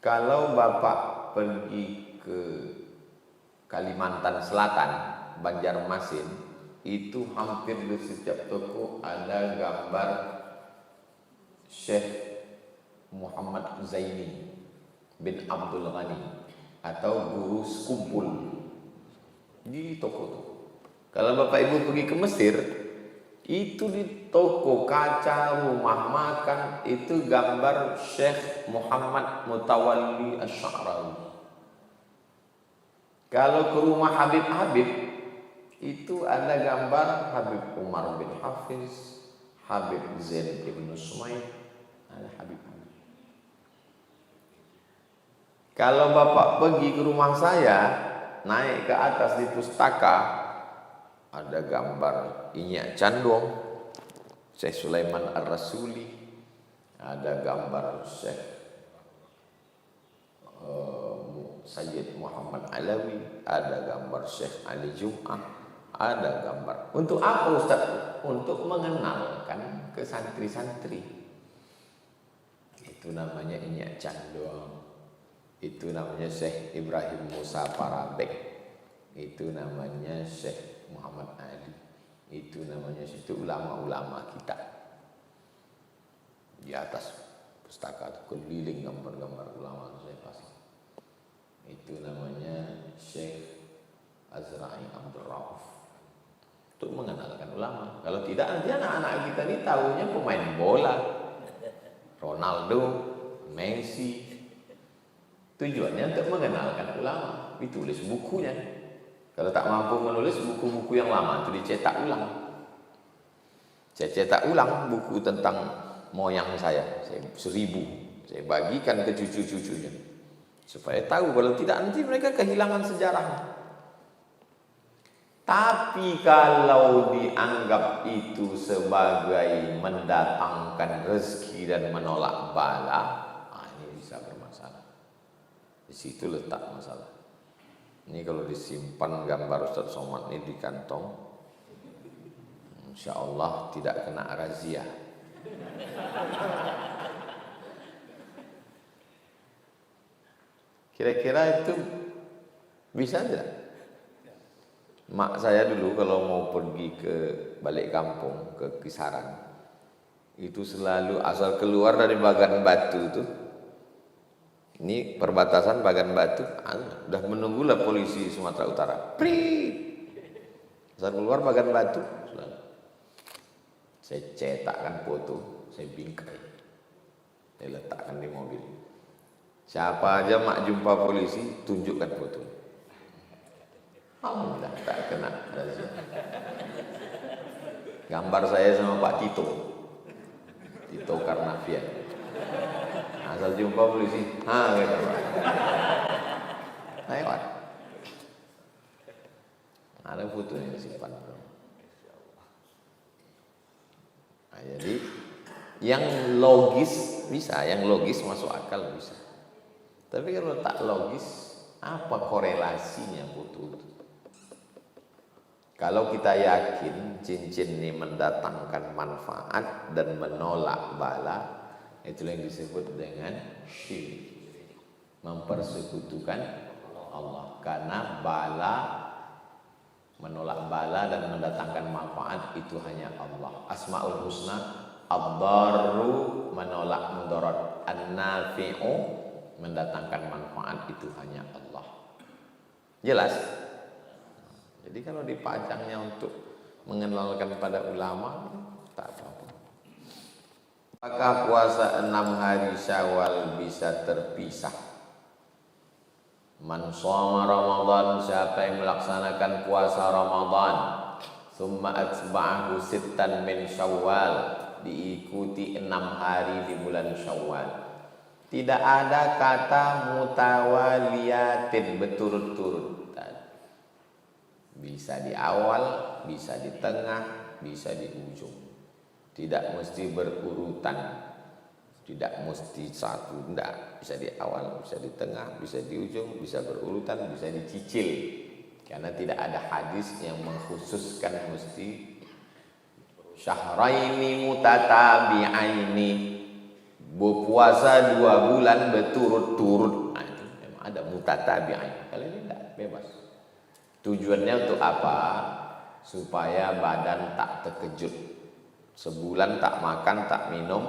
Kalau Bapak pergi ke Kalimantan Selatan, Banjarmasin, itu hampir di setiap toko ada gambar Syekh Muhammad Zaini bin Abdul Ghani atau guru sekumpul di toko. Kalau Bapak Ibu pergi ke Mesir, itu di toko kaca rumah makan itu gambar Syekh Muhammad Mutawalli Asy-Sya'rawi. Kalau ke rumah Habib itu ada gambar Habib Umar bin Hafiz, Habib Zain bin Sumaid, ada Habib. Kalau Bapak pergi ke rumah saya, naik ke atas di pustaka, ada gambar Inyak Candong, Syekh Sulaiman Ar-Rasuli, ada gambar Syekh Sayyid Muhammad Alawi, ada gambar Syekh Ali Jum'ah, ada gambar. Untuk apa Ustaz? Untuk mengenalkan ke santri-santri. Itu namanya Inyak Candong. Itu namanya Syekh Ibrahim Musa Parabek. Itu namanya Syekh Muhammad Ali. Itu namanya itu ulama-ulama kita. Di atas pustaka itu keliling gambar-gambar ulama saya pasti. Itu namanya Syekh Azra'i Abdul Rauf. Untuk mengenalkan ulama. Kalau tidak nanti anak-anak kita ini tahunya pemain bola, Ronaldo, Messi. Tujuannya untuk mengenalkan ulama. Ditulis bukunya. Kalau tak mampu menulis buku-buku yang lama itu dicetak ulang. Saya cetak ulang buku tentang moyang saya 1000. Saya bagikan ke cucu-cucunya supaya tahu. Kalau tidak nanti mereka kehilangan sejarahnya. Tapi kalau dianggap itu sebagai mendatangkan rezeki dan menolak bala, ini bisa bermasalah. Di situ letak masalah. Ini kalau disimpan gambar Ustaz Somad ini di kantong, insya Allah tidak kena razia. Kira-kira itu bisa tidak? Mak saya dulu kalau mau pergi ke balik kampung, ke Kisaran, itu selalu asal keluar dari Bagan Batu itu, ini perbatasan Bagan Batu, udah menunggulah polisi Sumatera Utara. Prit! Asal keluar Bagan Batu, selalu. Saya cetakkan foto, saya bingkai, saya letakkan di mobil. Siapa aja mak jumpa polisi, tunjukkan foto. Alhamdulillah tak kena razia. Gambar saya sama Pak Tito Karnavian. Asal jumpa polisi, gitu Pak. Lewat. Ada foto yang disimpan. Nah, jadi yang logis bisa, yang logis masuk akal bisa. Tapi kalau tak logis, apa korelasinya foto itu? Kalau kita yakin cincin ini mendatangkan manfaat dan menolak bala, itulah yang disebut dengan syirik, mempersekutukan Allah. Karena bala, menolak bala dan mendatangkan manfaat itu hanya Allah. Asmaul Husna, ad-darru menolak mudarat, an-nafi'u mendatangkan manfaat itu hanya Allah. Jelas? Jadi kalau dipajangnya untuk mengenalkan pada ulama, tak apa-apa. Apakah puasa 6 hari Syawal bisa terpisah? Man shoma Ramadan, siapa yang melaksanakan puasa Ramadan, summa atba'ahu sittan min Syawal, diikuti 6 hari di bulan Syawal. Tidak ada kata mutawaliyatin, berturut-turut. Bisa di awal, bisa di tengah, bisa di ujung. Tidak mesti berurutan, tidak mesti satu, enggak. Bisa di awal, bisa di tengah, bisa di ujung, bisa berurutan, bisa dicicil. Karena tidak ada hadis yang mengkhususkan mesti syahraini mutatabi'aini, berpuasa 2 bulan berturut-turut. Nah, itu memang ada mutatabi'in. Kalau ini tidak, bebas. Tujuannya untuk apa? Supaya badan tak terkejut. Sebulan tak makan, tak minum,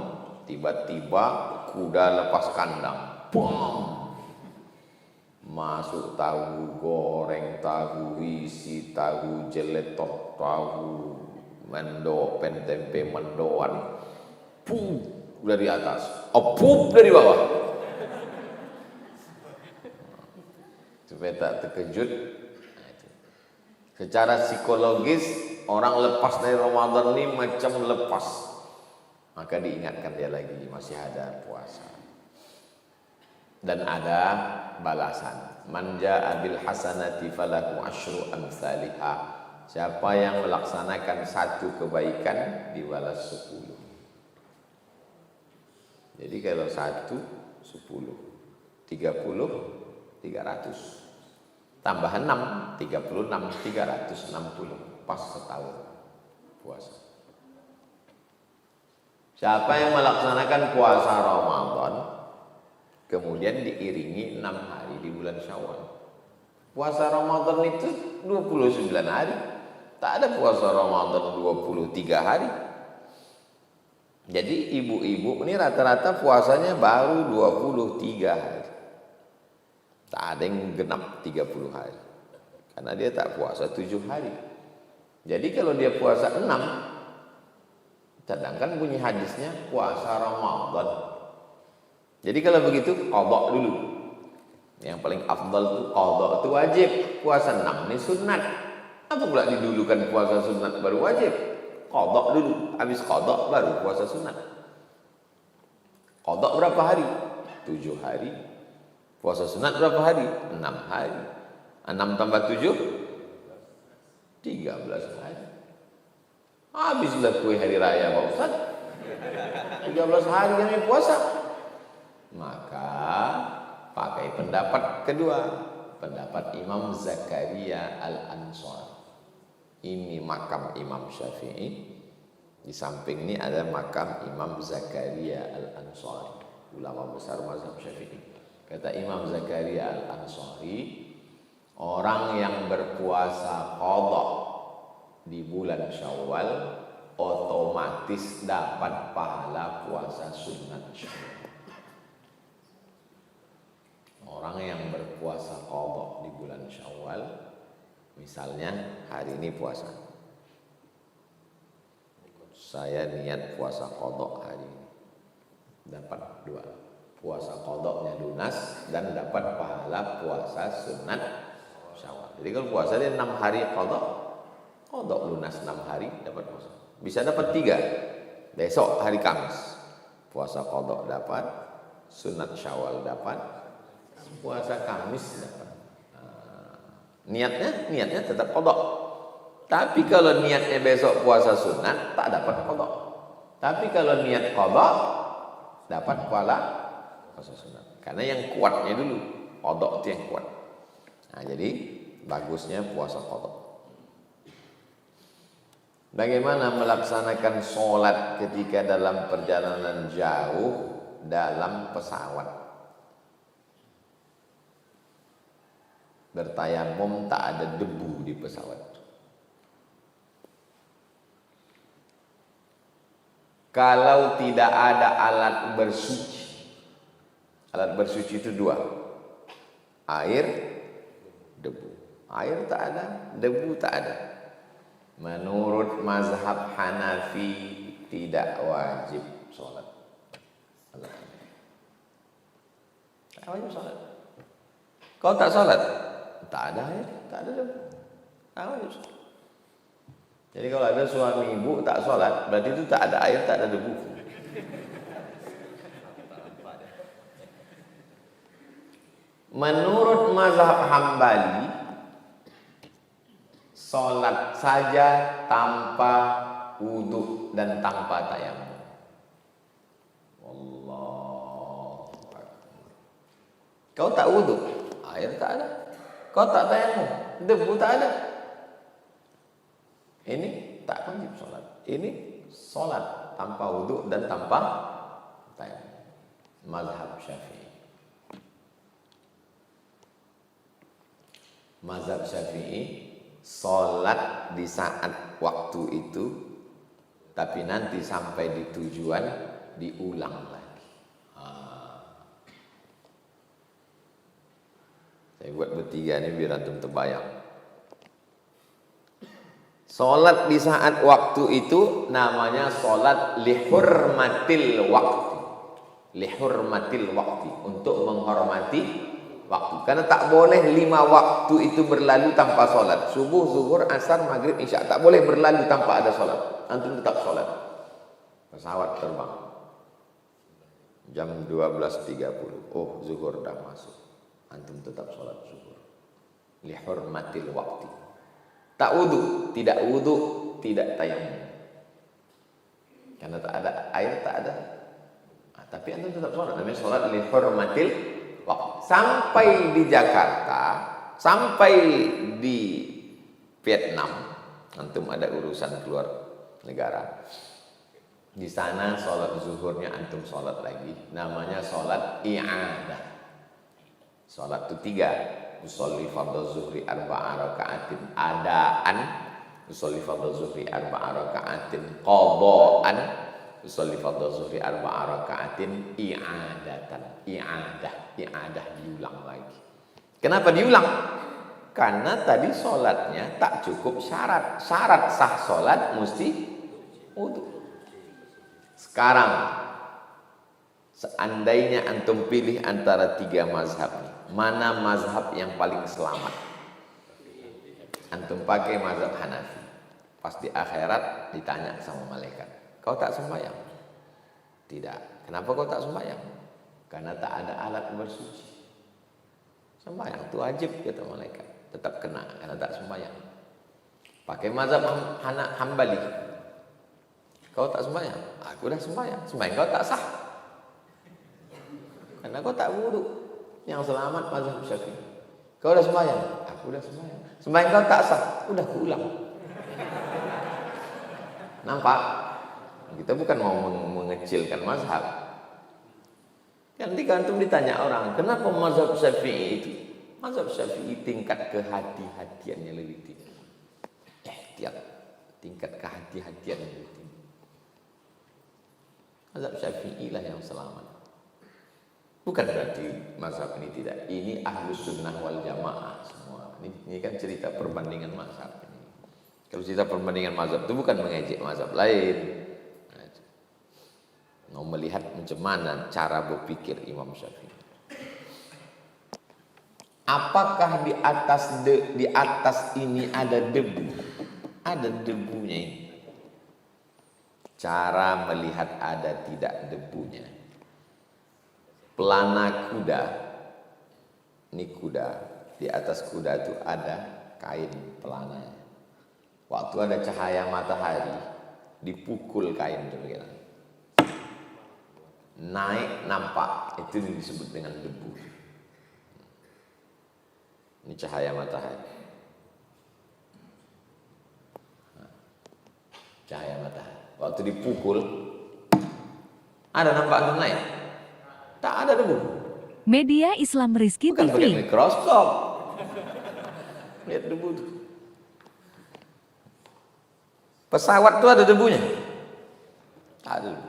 tiba-tiba kuda lepas kandang. Bom! Masuk tahu goreng, tahu isi, tahu jeletot, tahu mendopen, tempe mendoan. Pup dari atas, pup dari bawah. Supaya tak terkejut. Nah, itu. Secara psikologis orang lepas dari Ramadan ini macam lepas. Maka diingatkan dia lagi masih ada puasa. Dan ada balasan. Man jaa bil hasanati falahu asyru amsalihha. Siapa yang melaksanakan 1 kebaikan dibalas 10. Jadi kalau 1 10, 30 300. Tambah 6 36 360 pas setahun puasa. Siapa yang melaksanakan puasa Ramadan kemudian diiringi 6 hari di bulan Syawal. Puasa Ramadan itu 29 hari. Tak ada puasa Ramadan 23 hari. Jadi ibu-ibu ini rata-rata puasanya baru 23 hari. Tak ada yang genap 30 hari. Karena dia tak puasa 7 hari. Jadi kalau dia puasa 6, sedangkan bunyi hadisnya puasa Ramadan. Jadi kalau begitu qadha dulu. Yang paling afdal itu qadha itu wajib. Puasa 6 ini sunat. Apa pula didulukan puasa sunat baru wajib? Qadha dulu. Habis qadha baru puasa sunat. Qadha berapa hari? 7 hari. Puasa sunat berapa hari? 6 hari. 6 tambah 7 13 hari. Habislah kue hari raya Pak Ustaz. 13 hari kami puasa. Maka pakai pendapat kedua, pendapat Imam Zakaria Al-Ansari. Ini makam Imam Syafi'i. Di samping ini ada makam Imam Zakaria Al-Ansari, ulama besar mazhab Syafi'i. Kata Imam Zakaria Al-Ansari, orang yang berpuasa qadha di bulan Syawal otomatis dapat pahala puasa sunat Syawal. Orang yang berpuasa qadha di bulan Syawal, misalnya hari ini puasa, saya niat puasa qadha hari ini, dapat 2, puasa qadha-nya lunas dan dapat pahala puasa sunat Syawal. Jadi kalau puasa dia 6 hari qadha lunas 6 hari dapat puasa. Bisa dapat 3. Besok hari Kamis puasa qadha dapat, sunat Syawal dapat, puasa Kamis dapat. Niatnya tetap qadha. Tapi kalau niatnya besok puasa sunat tak dapat qadha. Tapi kalau niat qadha dapat pahala puasa sunat. Karena yang kuatnya dulu, qadha itu yang kuat. Nah, jadi bagusnya puasa qadha. Bagaimana melaksanakan sholat ketika dalam perjalanan jauh dalam pesawat? Bertayamum tak ada debu di pesawat. Kalau tidak ada alat bersuci, alat bersuci itu 2, air, debu. Air tak ada, debu tak ada. Menurut mazhab Hanafi tidak wajib sholat. Tak wajib sholat. Kau tak sholat, tak ada air, tak ada debu, tak wajib sholat. Jadi kalau ada suami ibu tak sholat, berarti itu tak ada air, tak ada debu. Menurut mazhab Hambali, sholat saja tanpa wudhu dan tanpa tayamum. Allahu Akbar. Kau tak wudhu, air tak ada. Kau tak tayamum, debu tak ada. Ini tak wajib sholat. Ini sholat tanpa wudhu dan tanpa tayamum. mazhab Syafi'i. Mazhab Syafi'i sholat di saat waktu itu, tapi nanti sampai di tujuan diulang lagi. Saya buat bertiga ini biar antum terbayang. Sholat di saat waktu itu namanya sholat lihurmatil waktu. Lihurmatil waktu, untuk menghormati waktu. Karena tak boleh 5 waktu itu berlalu tanpa sholat. Subuh, zuhur, asar, maghrib, isya. Tak boleh berlalu tanpa ada sholat. Antum tetap sholat. Pesawat terbang jam 12.30. Oh, zuhur dah masuk. Antum tetap sholat zuhur. Lihurmatil waktu. Tak wudu, tidak wudu, tidak tayamum. Karena tak ada air, tak ada. Tapi antum tetap sholat. Namanya sholat lihurmatil waktu. Sampai di Jakarta, sampai di Vietnam, antum ada urusan keluar negara. Di sana sholat zuhurnya antum sholat lagi. Namanya sholat i'adah. Sholat itu 3. Usolli fardhu zuhri 4 raka'atin adaan. Usolli fardhu zuhri 4 raka'atin qadaan. Usolli fardhu zuhri 4 raka'atin i'adatan. I'adah diulang lagi. Kenapa diulang? Karena tadi sholatnya tak cukup syarat. Syarat sah sholat mesti wudu. Sekarang seandainya antum pilih antara 3 mazhab, mana mazhab yang paling selamat? Antum pakai mazhab Hanafi. Pas di akhirat ditanya sama malaikat, kau tak sembahyang? Tidak. Kenapa kau tak sembahyang? Karena tak ada alat bersuci. Sembahyang itu wajib, kata malaikat. Tetap kena karena tak sembahyang. Pakai mazhab Hambali. Kau tak sembahyang? Aku dah sembahyang. Sembahyang kau tak sah. Karena kau tak wudu. Yang selamat mazhab Syafi'i. Kau dah sembahyang? Aku dah sembahyang. Sembahyang kau tak sah. Udah kuulang. Nampak? Kita bukan mau mengecilkan mazhab. Nanti antum ditanya orang, kenapa mazhab Syafi'i itu? Mazhab Syafi'i tingkat kehati-hatiannya lebih tinggi. Ihtiyat, tingkat kehati-hatiannya lebih tinggi. Mazhab Syafi'i lah yang selamat. Bukan berarti mazhab ini tidak. Ini ahlus sunnah wal jamaah semua. Ini kan cerita perbandingan mazhab ini. Kalau cerita perbandingan mazhab itu bukan mengejek mazhab lain. Mau melihat macam mana cara berpikir Imam Syafi'i. Apakah di atas ini ada debu? Ada debunya ini. Cara melihat ada tidak debunya. Pelana kuda, ini kuda, di atas kuda itu ada kain pelananya. Waktu ada cahaya matahari, dipukul kain itu begini. Naik nampak, itu disebut dengan debu. Ini cahaya matahari. Cahaya matahari. Waktu dipukul, ada nampak naik? Tak ada debu. Media Islam Rizky Bukan pakai TV. mikroskop. Lihat debu itu. Pesawat itu ada debunya? Tak ada debu.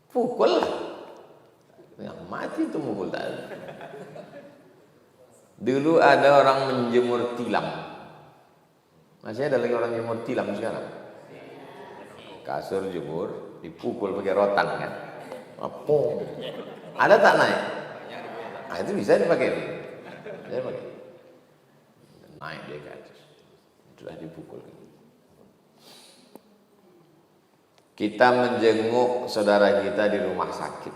Pukul lah. Yang mati itu mukul tak ada. Dulu ada orang menjemur tilam. Masih ada lagi orang jemur tilam sekarang. Kasur jemur, dipukul pakai rotan kan. Apa? Ada tak naik? Nah, itu bisa dipakai. Bisa dipakai. Naik dia ke atas. Sudah dipukul. Kita menjenguk saudara kita di rumah sakit,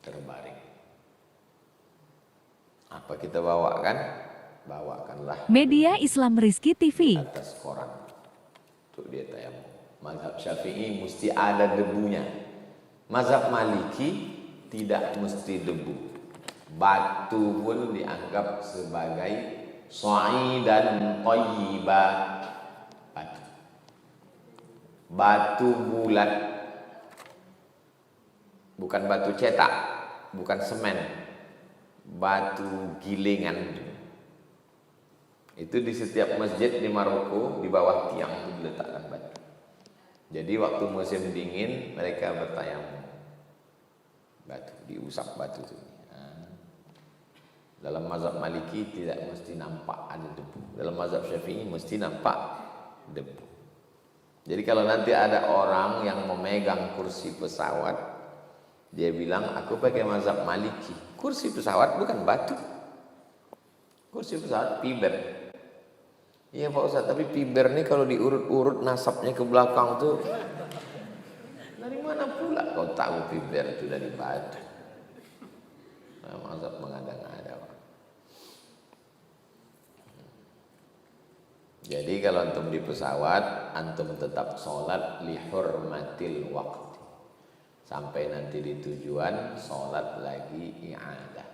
terbaring. Apa kita bawakan? Bawakanlah Media Islam Rizky TV. atas koran untuk dia tayamum. Mazhab Syafi'i mesti ada debunya. Mazhab Maliki tidak mesti debu. Batu pun dianggap sebagai sha'idan thayyiba. Batu bulat, bukan batu cetak. bukan semen, batu gilingan. Itu di setiap masjid di Maroko di bawah tiang itu diletakkan batu. Jadi waktu musim dingin mereka bertayamum batu, diusap batu itu. Dalam mazhab Maliki tidak mesti nampak ada debu. Dalam mazhab Syafi'i mesti nampak debu. Jadi kalau nanti ada orang yang memegang kursi pesawat, dia bilang aku pakai mazhab Maliki. Kursi pesawat bukan batu. Kursi pesawat piber. Iya Pak Ustaz, tapi piber ini kalau diurut-urut nasabnya ke belakang tuh dari mana pula kau tahu piber itu dari batu? Mazhab mengada-ngada. Jadi kalau antum di pesawat, antum tetap sholat lihurmatil waqti. Sampai nanti di tujuan, sholat lagi i'adah.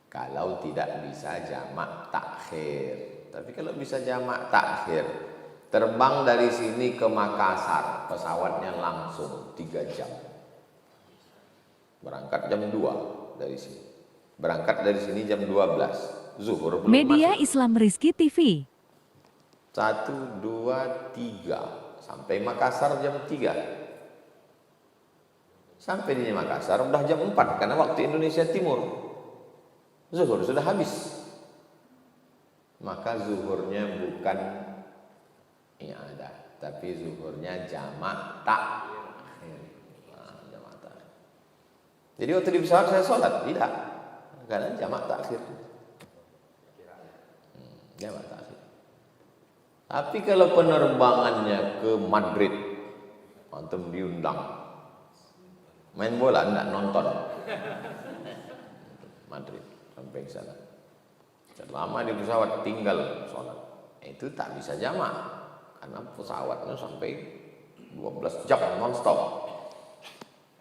Kalau tidak bisa jamak takhir. Tapi kalau bisa jamak takhir, terbang dari sini ke Makassar, pesawatnya langsung 3 jam. Berangkat jam 2 dari sini. Berangkat dari sini jam 12. Zuhur belum Media masuk. Islam Rizky TV. 1, 2, 3 sampai Makassar jam 3. Sampai di Makassar udah jam 4 karena waktu Indonesia Timur. Zuhur sudah habis. Maka zuhurnya bukan i'adah, tapi zuhurnya jamak takhir. Jamak takhir. Jadi waktu di pesawat saya sholat tidak, karena jamak takhir. Jamak takhir. Tapi kalau penerbangannya ke Madrid, antum diundang main bola, enggak nonton Madrid sampai ke sana. Selama di pesawat tinggal sholat, itu tak bisa jamak karena pesawatnya sampai 12 jam non-stop.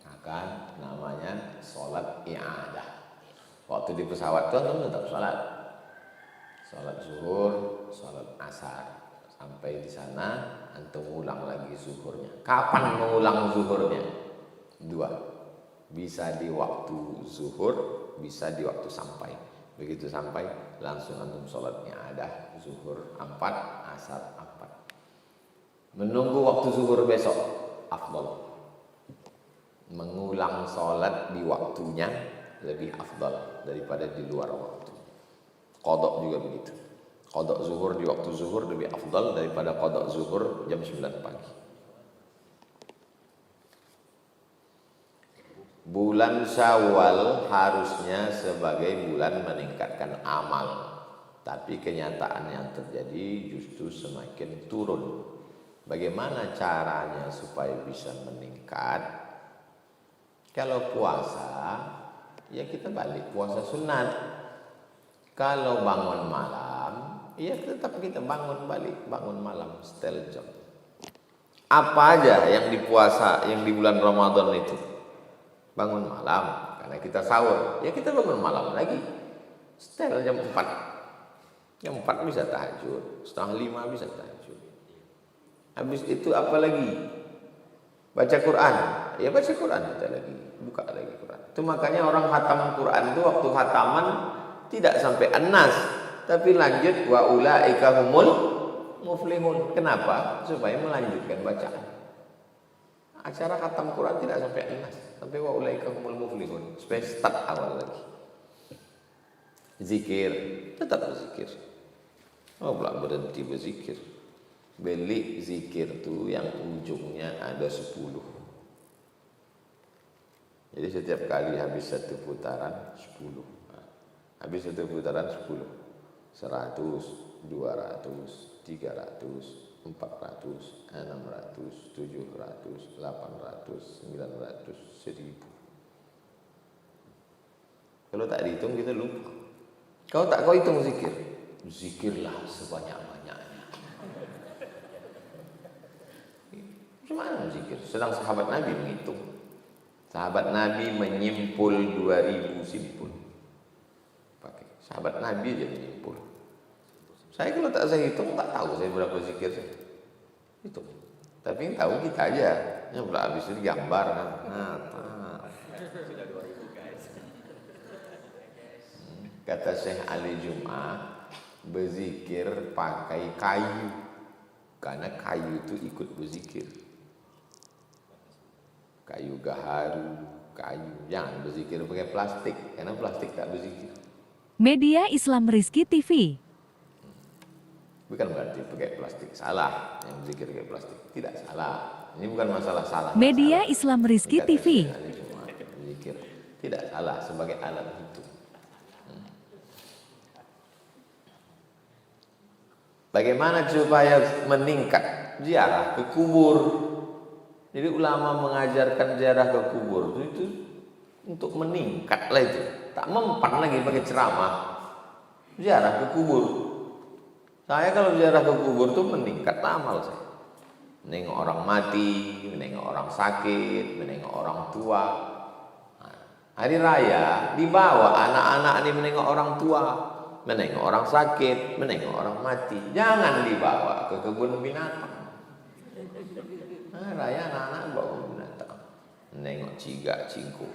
Maka namanya sholat i'adah. Waktu di pesawat itu antum tetap sholat. Sholat zuhur, sholat asar. Sampai di sana antum ulang lagi zuhurnya. Kapan mengulang zuhurnya? 2. Bisa di waktu zuhur, bisa di waktu sampai. Begitu sampai langsung antum sholatnya ada zuhur 4, asar 4. Menunggu waktu zuhur besok afdal. Mengulang sholat di waktunya lebih afdal daripada di luar waktu. Qadha juga begitu. Qadha zuhur di waktu zuhur lebih afdal daripada qadha zuhur jam 9 pagi. Bulan Syawal harusnya sebagai bulan meningkatkan amal, tapi kenyataan yang terjadi justru semakin turun. Bagaimana caranya supaya bisa meningkat? Kalau puasa, ya kita balik puasa sunat. Kalau bangun malam, ya tetap kita bangun balik, bangun malam, setel jam. Apa aja yang di puasa, yang di bulan Ramadan itu? Bangun malam, karena kita sahur, ya kita bangun malam lagi. Setel jam 4. Jam 4 bisa tahajud, setengah 5 bisa tahajud. Habis itu apa lagi? Baca Quran. Ya baca Quran kita lagi, buka lagi Quran. Itu makanya orang khatam Quran itu waktu khataman tidak sampai an-nas, tapi lanjut wa ulaika humul muflihun. Kenapa? Supaya melanjutkan bacaan. Acara khatam Quran tidak sampai an-nas, sampai wa ulaika humul muflihun. Supaya start awal lagi. Zikir, tetap berzikir. Oh, belum berhenti berzikir. Beli zikir itu yang ujungnya ada 10. Jadi setiap kali habis satu putaran 10. Habis satu putaran 10. 100, 200, 300, 400, 600, 700, 800, 900, 1000. Kalau tak dihitung kita lupa. Kau tak kau hitung zikir. Zikirlah sebanyak-banyaknya. Gimana zikir? Sedang sahabat Nabi menghitung. Sahabat Nabi menyimpul 2000 simpul. Pakai. Sahabat Nabi aja menyimpul. Saya kalau tak saya hitung tak tahu saya berapa zikir saya. Hitung. Tapi yang tahu kita aja. Yang habis itu gambar kan. Nah, Kata Syekh Ali Jum'ah, berzikir pakai kayu. Karena kayu itu ikut berzikir. Kayu gaharu, kayu. Jangan berzikir pakai plastik, karena plastik tak berzikir. Media Islam Rizky TV. Bukan berarti pakai plastik salah, yang berzikir pakai plastik. Tidak salah. Ini bukan masalah salah. Media salah. Islam Rizky Kata TV. Syekh Ali Jum'ah, berzikir tidak salah sebagai alat hidup. Bagaimana supaya meningkat? Ziarah ke kubur. Jadi ulama mengajarkan ziarah ke kubur itu untuk meningkat lah itu. Tak mempan lagi pakai ceramah. Ziarah ke kubur. Saya kalau ziarah ke kubur tuh meningkat amal saya. Menengok orang mati, menengok orang sakit, menengok orang tua. Hari raya dibawa anak-anak ini menengok orang tua, menengok orang sakit, menengok orang mati. Jangan dibawa ke kebun binatang. Hari raya anak-anak bawa ke kebun binatang, menengok cigak, cingkuk.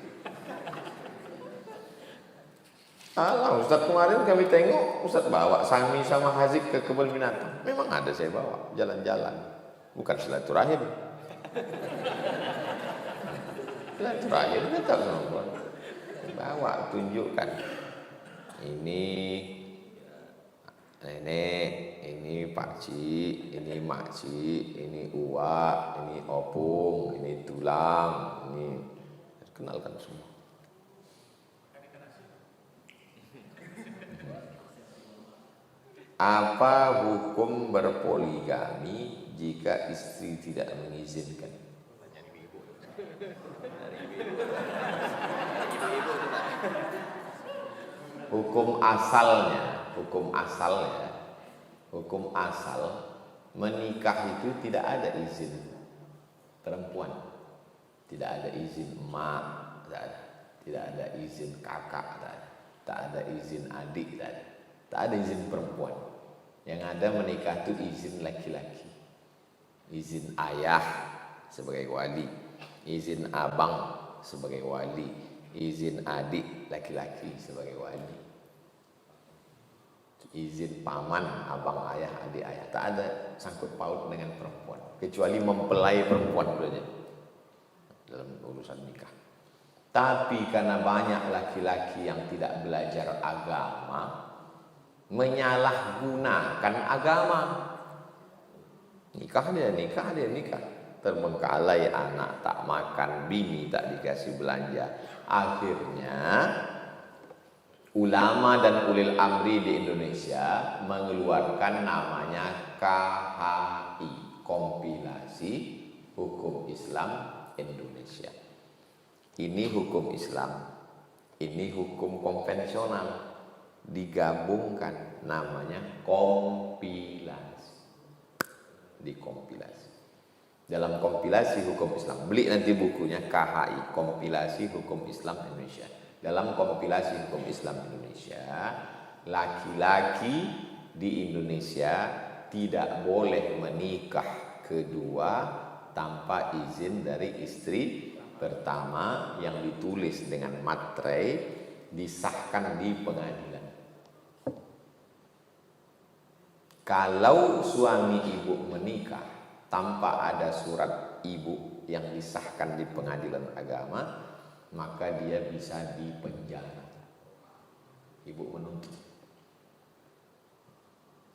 Alah, Ustaz kemarin kami tengok Ustaz bawa Sami sama Hazik ke kebun binatang. Memang ada saya bawa jalan-jalan, bukan silaturahim. Silaturahim tetap sama. Bawa, tunjukkan. Ini nenek, ini pakcik, ini makcik, ini uak, ini opung, ini tulang, ini kenalkan semua. Apa hukum berpoligami jika istri tidak mengizinkan? Hukum asal menikah itu tidak ada izin perempuan, tidak ada izin emak, tidak ada izin kakak, tak ada izin adik, tak ada izin perempuan. Yang ada menikah itu izin laki-laki, izin ayah sebagai wali, izin abang sebagai wali, izin adik laki-laki sebagai wali, izin paman, abang ayah, adik ayah. Tak ada sangkut paut dengan perempuan, kecuali mempelai perempuan saja dalam urusan nikah. Tapi karena banyak laki-laki yang tidak belajar agama, menyalahgunakan agama, nikah dia, terbengkalai anak, tak makan, bini tak dikasih belanja. Akhirnya ulama dan ulil amri di Indonesia mengeluarkan namanya KHI, Kompilasi Hukum Islam Indonesia. Ini hukum Islam, ini hukum konvensional, digabungkan namanya kompilasi. Dikompilasi dalam kompilasi hukum Islam. Beli nanti bukunya, KHI, Kompilasi Hukum Islam Indonesia. Dalam kompilasi hukum Islam Indonesia, laki-laki di Indonesia tidak boleh menikah kedua tanpa izin dari istri pertama yang ditulis dengan materai, disahkan di pengadilan. Kalau suami ibu menikah tanpa ada surat ibu yang disahkan di pengadilan agama, maka dia bisa dipenjara. Ibu menuntut.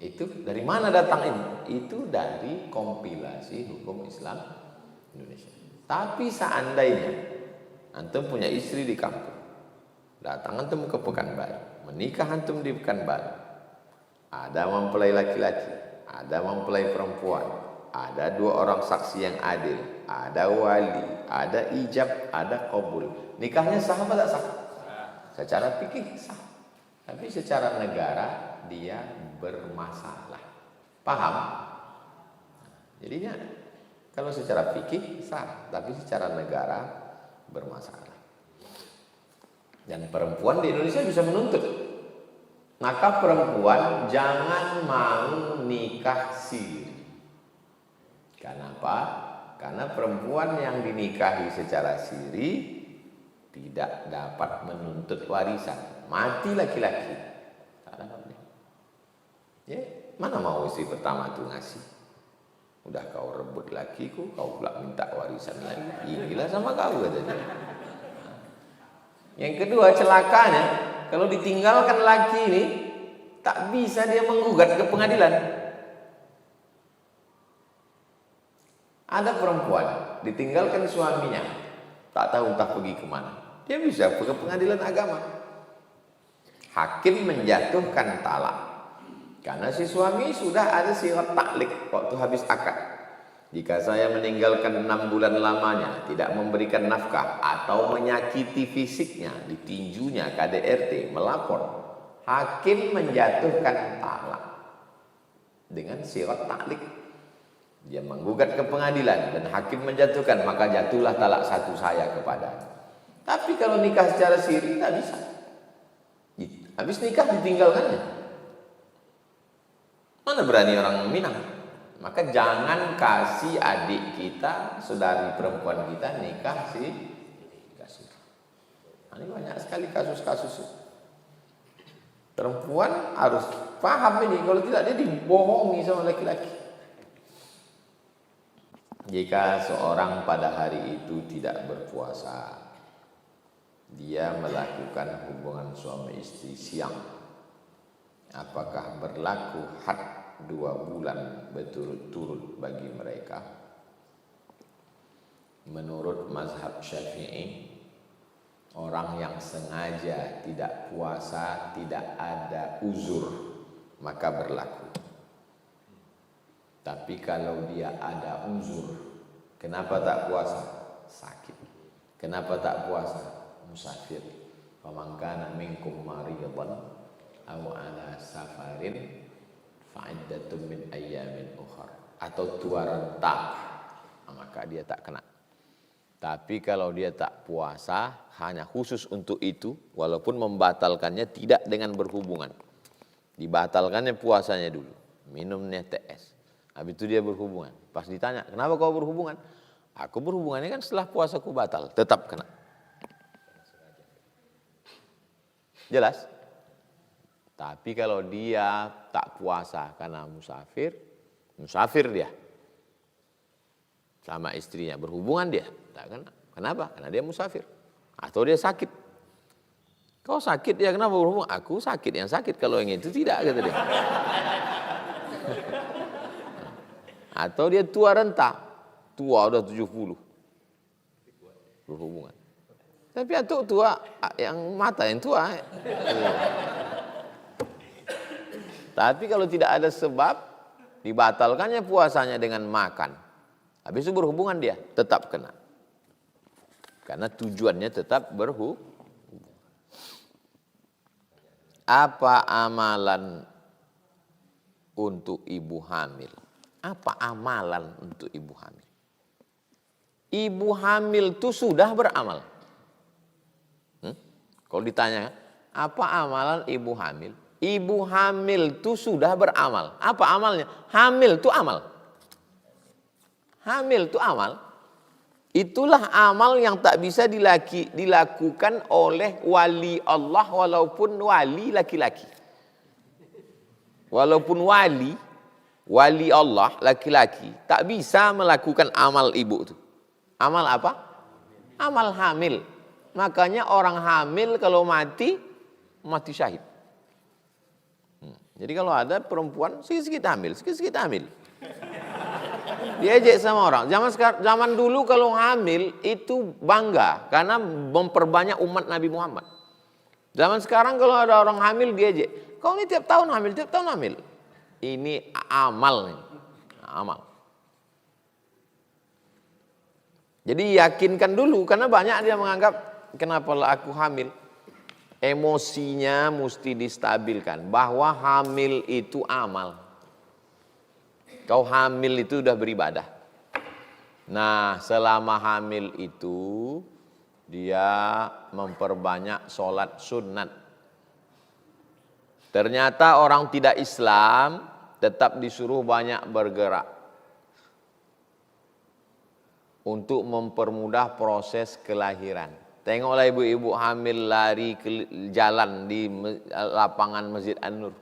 Itu dari mana datang ini? Itu dari kompilasi hukum Islam Indonesia. Tapi seandainya antum punya istri di kampung, datang antum ke Pekanbaru, menikah antum di Pekanbaru, ada mempelai laki-laki, ada mempelai perempuan, ada 2 orang saksi yang adil, ada wali, ada ijab, ada qabul. Nikahnya sah apa tak sah? Secara fikih sah. Tapi secara negara dia bermasalah. Paham? Jadinya kalau secara fikih sah, tapi secara negara bermasalah. Dan perempuan di Indonesia bisa menuntut. Maka perempuan jangan mau nikah siri. Kenapa? Karena perempuan yang dinikahi secara siri tidak dapat menuntut warisan. Mati laki-laki, tak dapat dia. Ya, mana mau istri pertama tuh ngasih? Udah kau rebut lakiku, kau pula minta warisan lagi. Inilah sama kau, kata dia. Yang kedua celakanya, kalau ditinggalkan laki ini, tak bisa dia menggugat ke pengadilan. Ada perempuan ditinggalkan suaminya, tak tahu entah pergi kemana. Dia bisa ke pengadilan agama. Hakim menjatuhkan talak karena si suami sudah ada sirat taklik waktu habis akad. Jika saya meninggalkan 6 bulan lamanya, tidak memberikan nafkah atau menyakiti fisiknya, ditinjunya, KDRT, melapor, hakim menjatuhkan talak dengan sirat taklik. Dia menggugat ke pengadilan dan hakim menjatuhkan, maka jatuhlah talak 1 saya kepadanya. Tapi kalau nikah secara siri tak bisa. Habis nikah ditinggalkannya. Mana berani orang Minang? Maka jangan kasih adik kita, saudari perempuan kita nikah siri. Ini banyak sekali kasus-kasus. Perempuan harus paham ini, kalau tidak dia dibohongi sama laki-laki. Jika seorang pada hari itu tidak berpuasa, dia melakukan hubungan suami istri siang, apakah berlaku had 2 bulan berturut-turut bagi mereka? Menurut mazhab Syafi'i, orang yang sengaja tidak puasa tidak ada uzur, maka berlaku. Tapi kalau dia ada uzur, kenapa tak puasa? Sakit. Kenapa tak puasa? Musafir. Faman kana minkum maridan aw ala safarin fa'iddatun min ayyamin ukhar. Atau tua renta, maka dia tak kena. Tapi kalau dia tak puasa hanya khusus untuk itu, walaupun membatalkannya tidak dengan berhubungan, dibatalkannya puasanya dulu, minumnya TS. Habis itu dia berhubungan. Pas ditanya, kenapa kau berhubungan? Aku berhubungannya kan setelah puasaku batal, tetap kena. Jelas? Tapi kalau dia tak puasa karena musafir dia sama istrinya, berhubungan dia, tak kena. Kenapa? Karena dia musafir. Atau dia sakit. Kau sakit ya, kenapa berhubungan? Aku sakit, yang sakit kalau yang itu tidak, kata dia. Atau dia tua renta, tua udah 70, berhubungan. Tapi atau tua yang mata yang tua. Tapi kalau tidak ada sebab, dibatalkannya puasanya dengan makan, habis itu berhubungan dia, tetap kena. Karena tujuannya tetap berhubungan. Apa amalan untuk ibu hamil? Apa amalan untuk ibu hamil? Ibu hamil itu sudah beramal. Kalau ditanya, apa amalan ibu hamil? Ibu hamil itu sudah beramal. Apa amalnya? Hamil itu amal. Hamil itu amal. Itulah amal yang tak bisa dilakukan oleh wali Allah walaupun wali laki-laki. Walaupun wali Allah laki-laki tak bisa melakukan amal ibu itu. Amal apa? Amal hamil. Makanya orang hamil kalau mati syahid. Jadi kalau ada perempuan sikit-sikit hamil. Diejek sama orang. Zaman dulu kalau hamil itu bangga karena memperbanyak umat Nabi Muhammad. Zaman sekarang kalau ada orang hamil diejek. Kau ini tiap tahun hamil. Ini amal nih. Amal. Jadi yakinkan dulu, karena banyak dia menganggap kenapalah aku hamil. Emosinya mesti distabilkan bahwa hamil itu amal. Kau hamil itu udah beribadah. Nah, selama hamil itu dia memperbanyak sholat sunat. Ternyata orang tidak Islam tetap disuruh banyak bergerak untuk mempermudah proses kelahiran. Tengoklah ibu-ibu hamil lari ke jalan di lapangan Masjid An-Nur.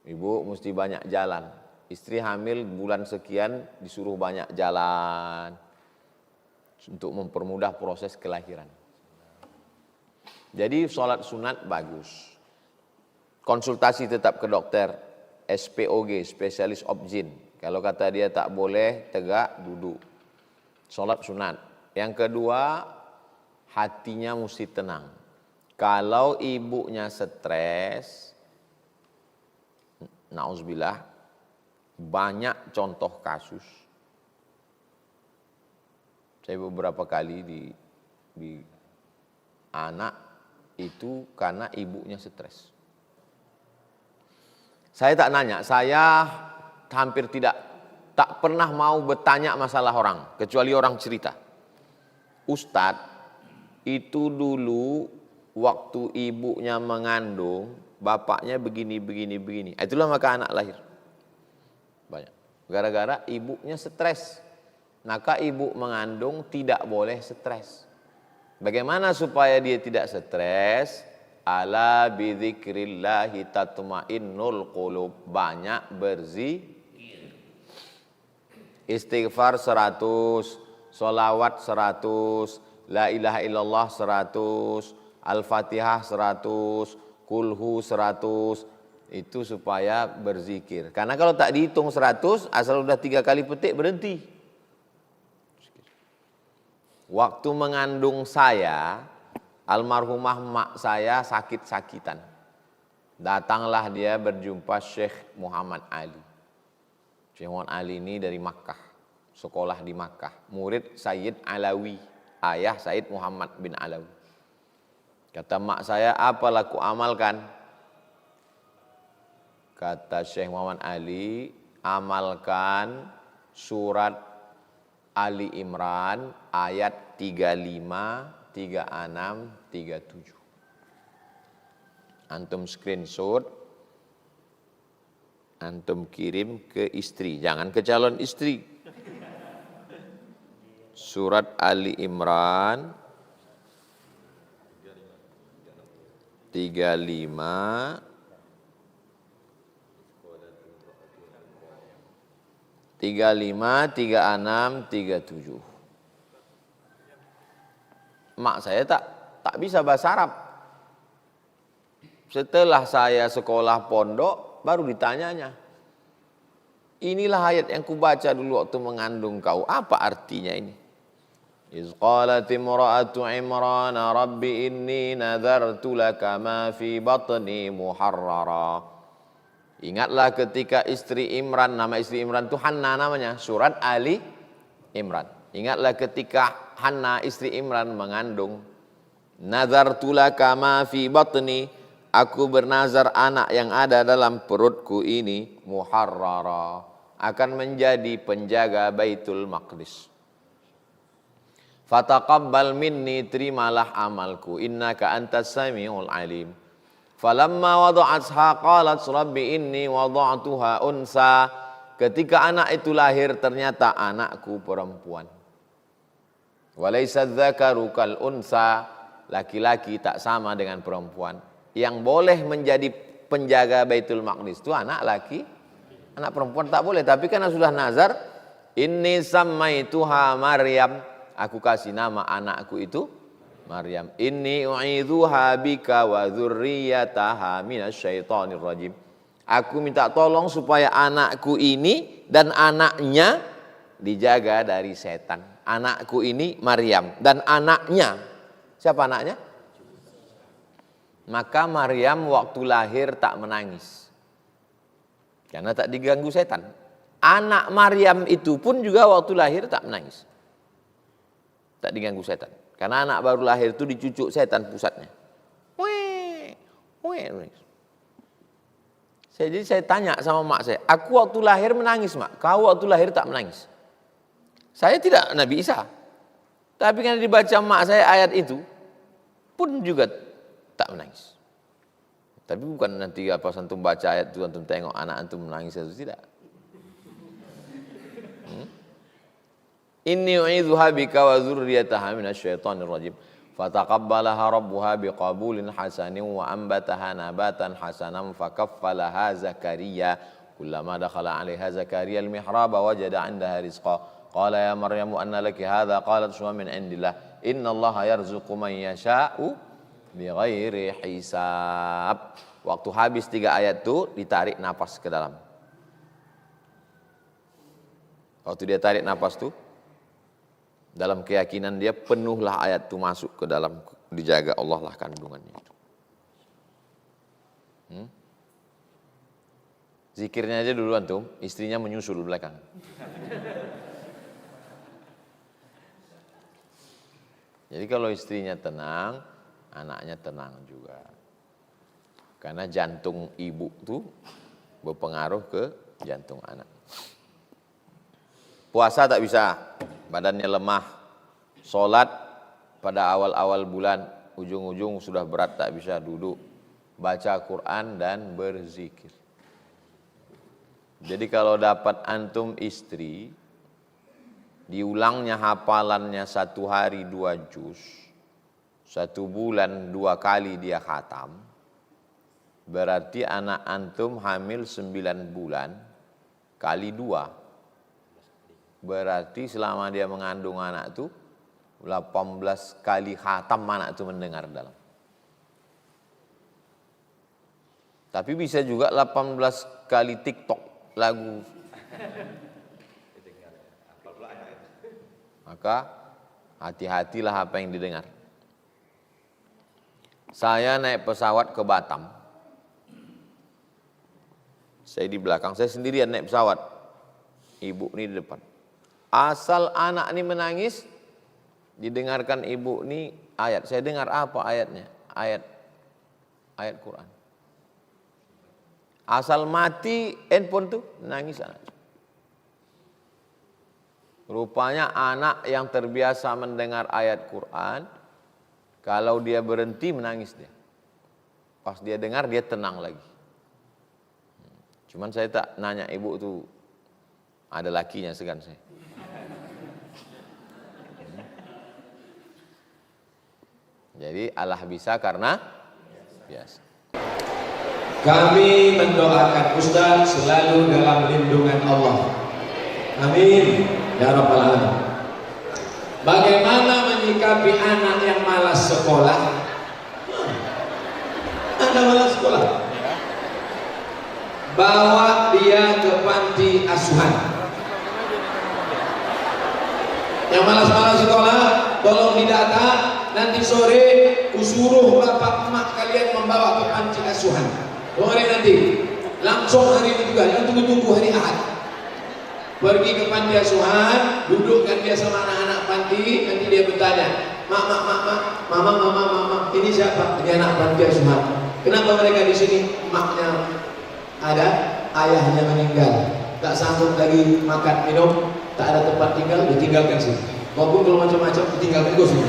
Ibu mesti banyak jalan. Istri hamil bulan sekian disuruh banyak jalan untuk mempermudah proses kelahiran. Jadi sholat sunat bagus. Konsultasi tetap ke dokter, SPOG, spesialis obgyn. Kalau kata dia tak boleh, tegak, duduk. Sholat sunat. Yang kedua, hatinya mesti tenang. Kalau ibunya stres, na'udzubillah, banyak contoh kasus. Saya beberapa kali di anak itu karena ibunya stres. Saya tak nanya, saya hampir tak pernah mau bertanya masalah orang, kecuali orang cerita. Ustadz, itu dulu waktu ibunya mengandung, bapaknya begini. Itulah maka anak lahir. Banyak. Gara-gara ibunya stres. Maka ibu mengandung tidak boleh stres. Bagaimana supaya dia tidak stres? Ala bidzikrillahi tatmainnul qulub. Banyak berzikir. Istighfar 100, sholawat 100, la ilaha illallah 100, al-fatihah 100, kulhu 100. Itu supaya berzikir. Karena kalau tak dihitung 100, asal udah 3 kali petik berhenti. Waktu mengandung saya, almarhumah mak saya sakit-sakitan. Datanglah dia berjumpa Syekh Muhammad Ali. Syekh Muhammad Ali ini dari Makkah, sekolah di Makkah. Murid Sayyid Alawi, ayah Sayyid Muhammad bin Alawi. Kata mak saya, apalah ku amalkan? Kata Syekh Muhammad Ali, amalkan surat Ali Imran ayat 35, 36, 37. Antum screenshot, antum kirim ke istri, jangan ke calon istri. Surat Ali Imran 35, 36, 37. Mak saya tak bisa bahasa Arab. Setelah saya sekolah pondok, baru ditanyanya. Inilah ayat yang kubaca dulu waktu mengandung kau. Apa artinya ini? Iz qalat imra'atu Imran rabbi inni nadartu laka ma fi batni muharrara. Ingatlah ketika istri Imran, nama istri Imran itu Hanna namanya, surat Ali Imran. Ingatlah ketika Hanna istri Imran mengandung. Nadartu laka ma fi batni, aku bernazar anak yang ada dalam perutku ini muharrara, akan menjadi penjaga Baitul Maqdis. Fataqabbal minni, terimalah amalku, innaka antas samiul alim. Falamma wada'atha qalat rabbi inni wada'tuha unsa. Ketika anak itu lahir ternyata anakku perempuan. Walaysa dzakaru kal unsa, laki-laki tak sama dengan perempuan. Yang boleh menjadi penjaga Baitul Maqdis itu anak laki, anak perempuan tak boleh. Tapi karena sudah nazar, inni sammaituha Maryam, aku kasih nama anakku itu Maryam. Inni u'idzuha bika wa dzurriyyataha minasyaitonir rajim. Aku minta tolong supaya anakku ini dan anaknya dijaga dari setan. Anakku ini Maryam dan anaknya, siapa anaknya? Maka Maryam waktu lahir tak menangis karena tak diganggu setan. Anak Maryam itu pun juga waktu lahir tak menangis, tak diganggu setan. Karena anak baru lahir itu dicucuk setan pusatnya. Jadi saya tanya sama mak saya, aku waktu lahir menangis mak, kau waktu lahir tak menangis. Saya tidak Nabi Isa. Tapi karena dibaca mak saya ayat itu, pun juga tak menangis. Tapi bukan nanti apa antum baca ayat itu antum tengok anak antum menangis atau tidak. Inni u'idzuha bika wa dzurriyyataha minasyaitonir rajim. fataqabbalaha rabbuha biqabulin hasanin wa ambataha nabatan hasanan fakaffalaha Zakaria kullama dakhala 'alaiha Zakaria al-mihraba wajada 'indaha rizqa qala ya Maryamu anna laki hadha qalat huwa min 'indillah innallaha yarzuqu man yasha'u bighairi hisab. Waktu habis 3 ayat itu ditarik napas ke dalam. Waktu dia tarik napas tuh, dalam keyakinan dia penuhlah ayat itu masuk ke dalam, dijaga Allah lah kandungannya. Zikirnya aja dulu antum, istrinya menyusul belakang. Jadi kalau istrinya tenang, anaknya tenang juga. Karena jantung ibu tuh berpengaruh ke jantung anak. Puasa tak bisa, badannya lemah. Sholat pada awal-awal bulan, ujung-ujung sudah berat tak bisa duduk. Baca Quran dan berzikir. Jadi kalau dapat antum istri, diulangnya hafalannya 1 hari 2 juz, 1 bulan 2 kali dia khatam, berarti anak antum hamil 9 bulan kali 2. Berarti selama dia mengandung anak itu 18 kali khatam anak itu mendengar dalam. Tapi bisa juga 18 kali TikTok lagu. Maka hati-hatilah apa yang didengar. Saya naik pesawat ke Batam. Saya di belakang, saya sendirian naik pesawat. Ibu ini di depan. Asal anak ini menangis, didengarkan ibu ini ayat. Saya dengar apa ayatnya? Ayat Quran. Asal mati handphone tuh nangis anak. Rupanya anak yang terbiasa mendengar ayat Quran, kalau dia berhenti menangis dia. Pas dia dengar dia tenang lagi. Cuman saya tak nanya ibu tuh ada lakinya segan saya. Jadi Allah bisa karena biasa. Kami mendoakan Ustaz selalu dalam lindungan Allah. Amin ya rabbal alamin. Bagaimana menyikapi anak yang malas sekolah? Anda malas sekolah? Bawa dia ke panti asuhan. Yang malas-malas sekolah, tolong didata. Nanti sore usuruh bapak emak kalian membawa ke panti asuhan. Sore nanti, langsung hari ini juga, jangan tunggu-tunggu hari Ahad. Pergi ke panti asuhan, dudukkan dia sama anak-anak panti, nanti dia bertanya, mama, ini siapa? Ini anak panti asuhan. Kenapa mereka di sini? Maknya ada, ayahnya meninggal, tak sanggup lagi makan minum, tak ada tempat tinggal, ditinggalkan sini. Walaupun kalau macam-macam ditinggalkan juga sini.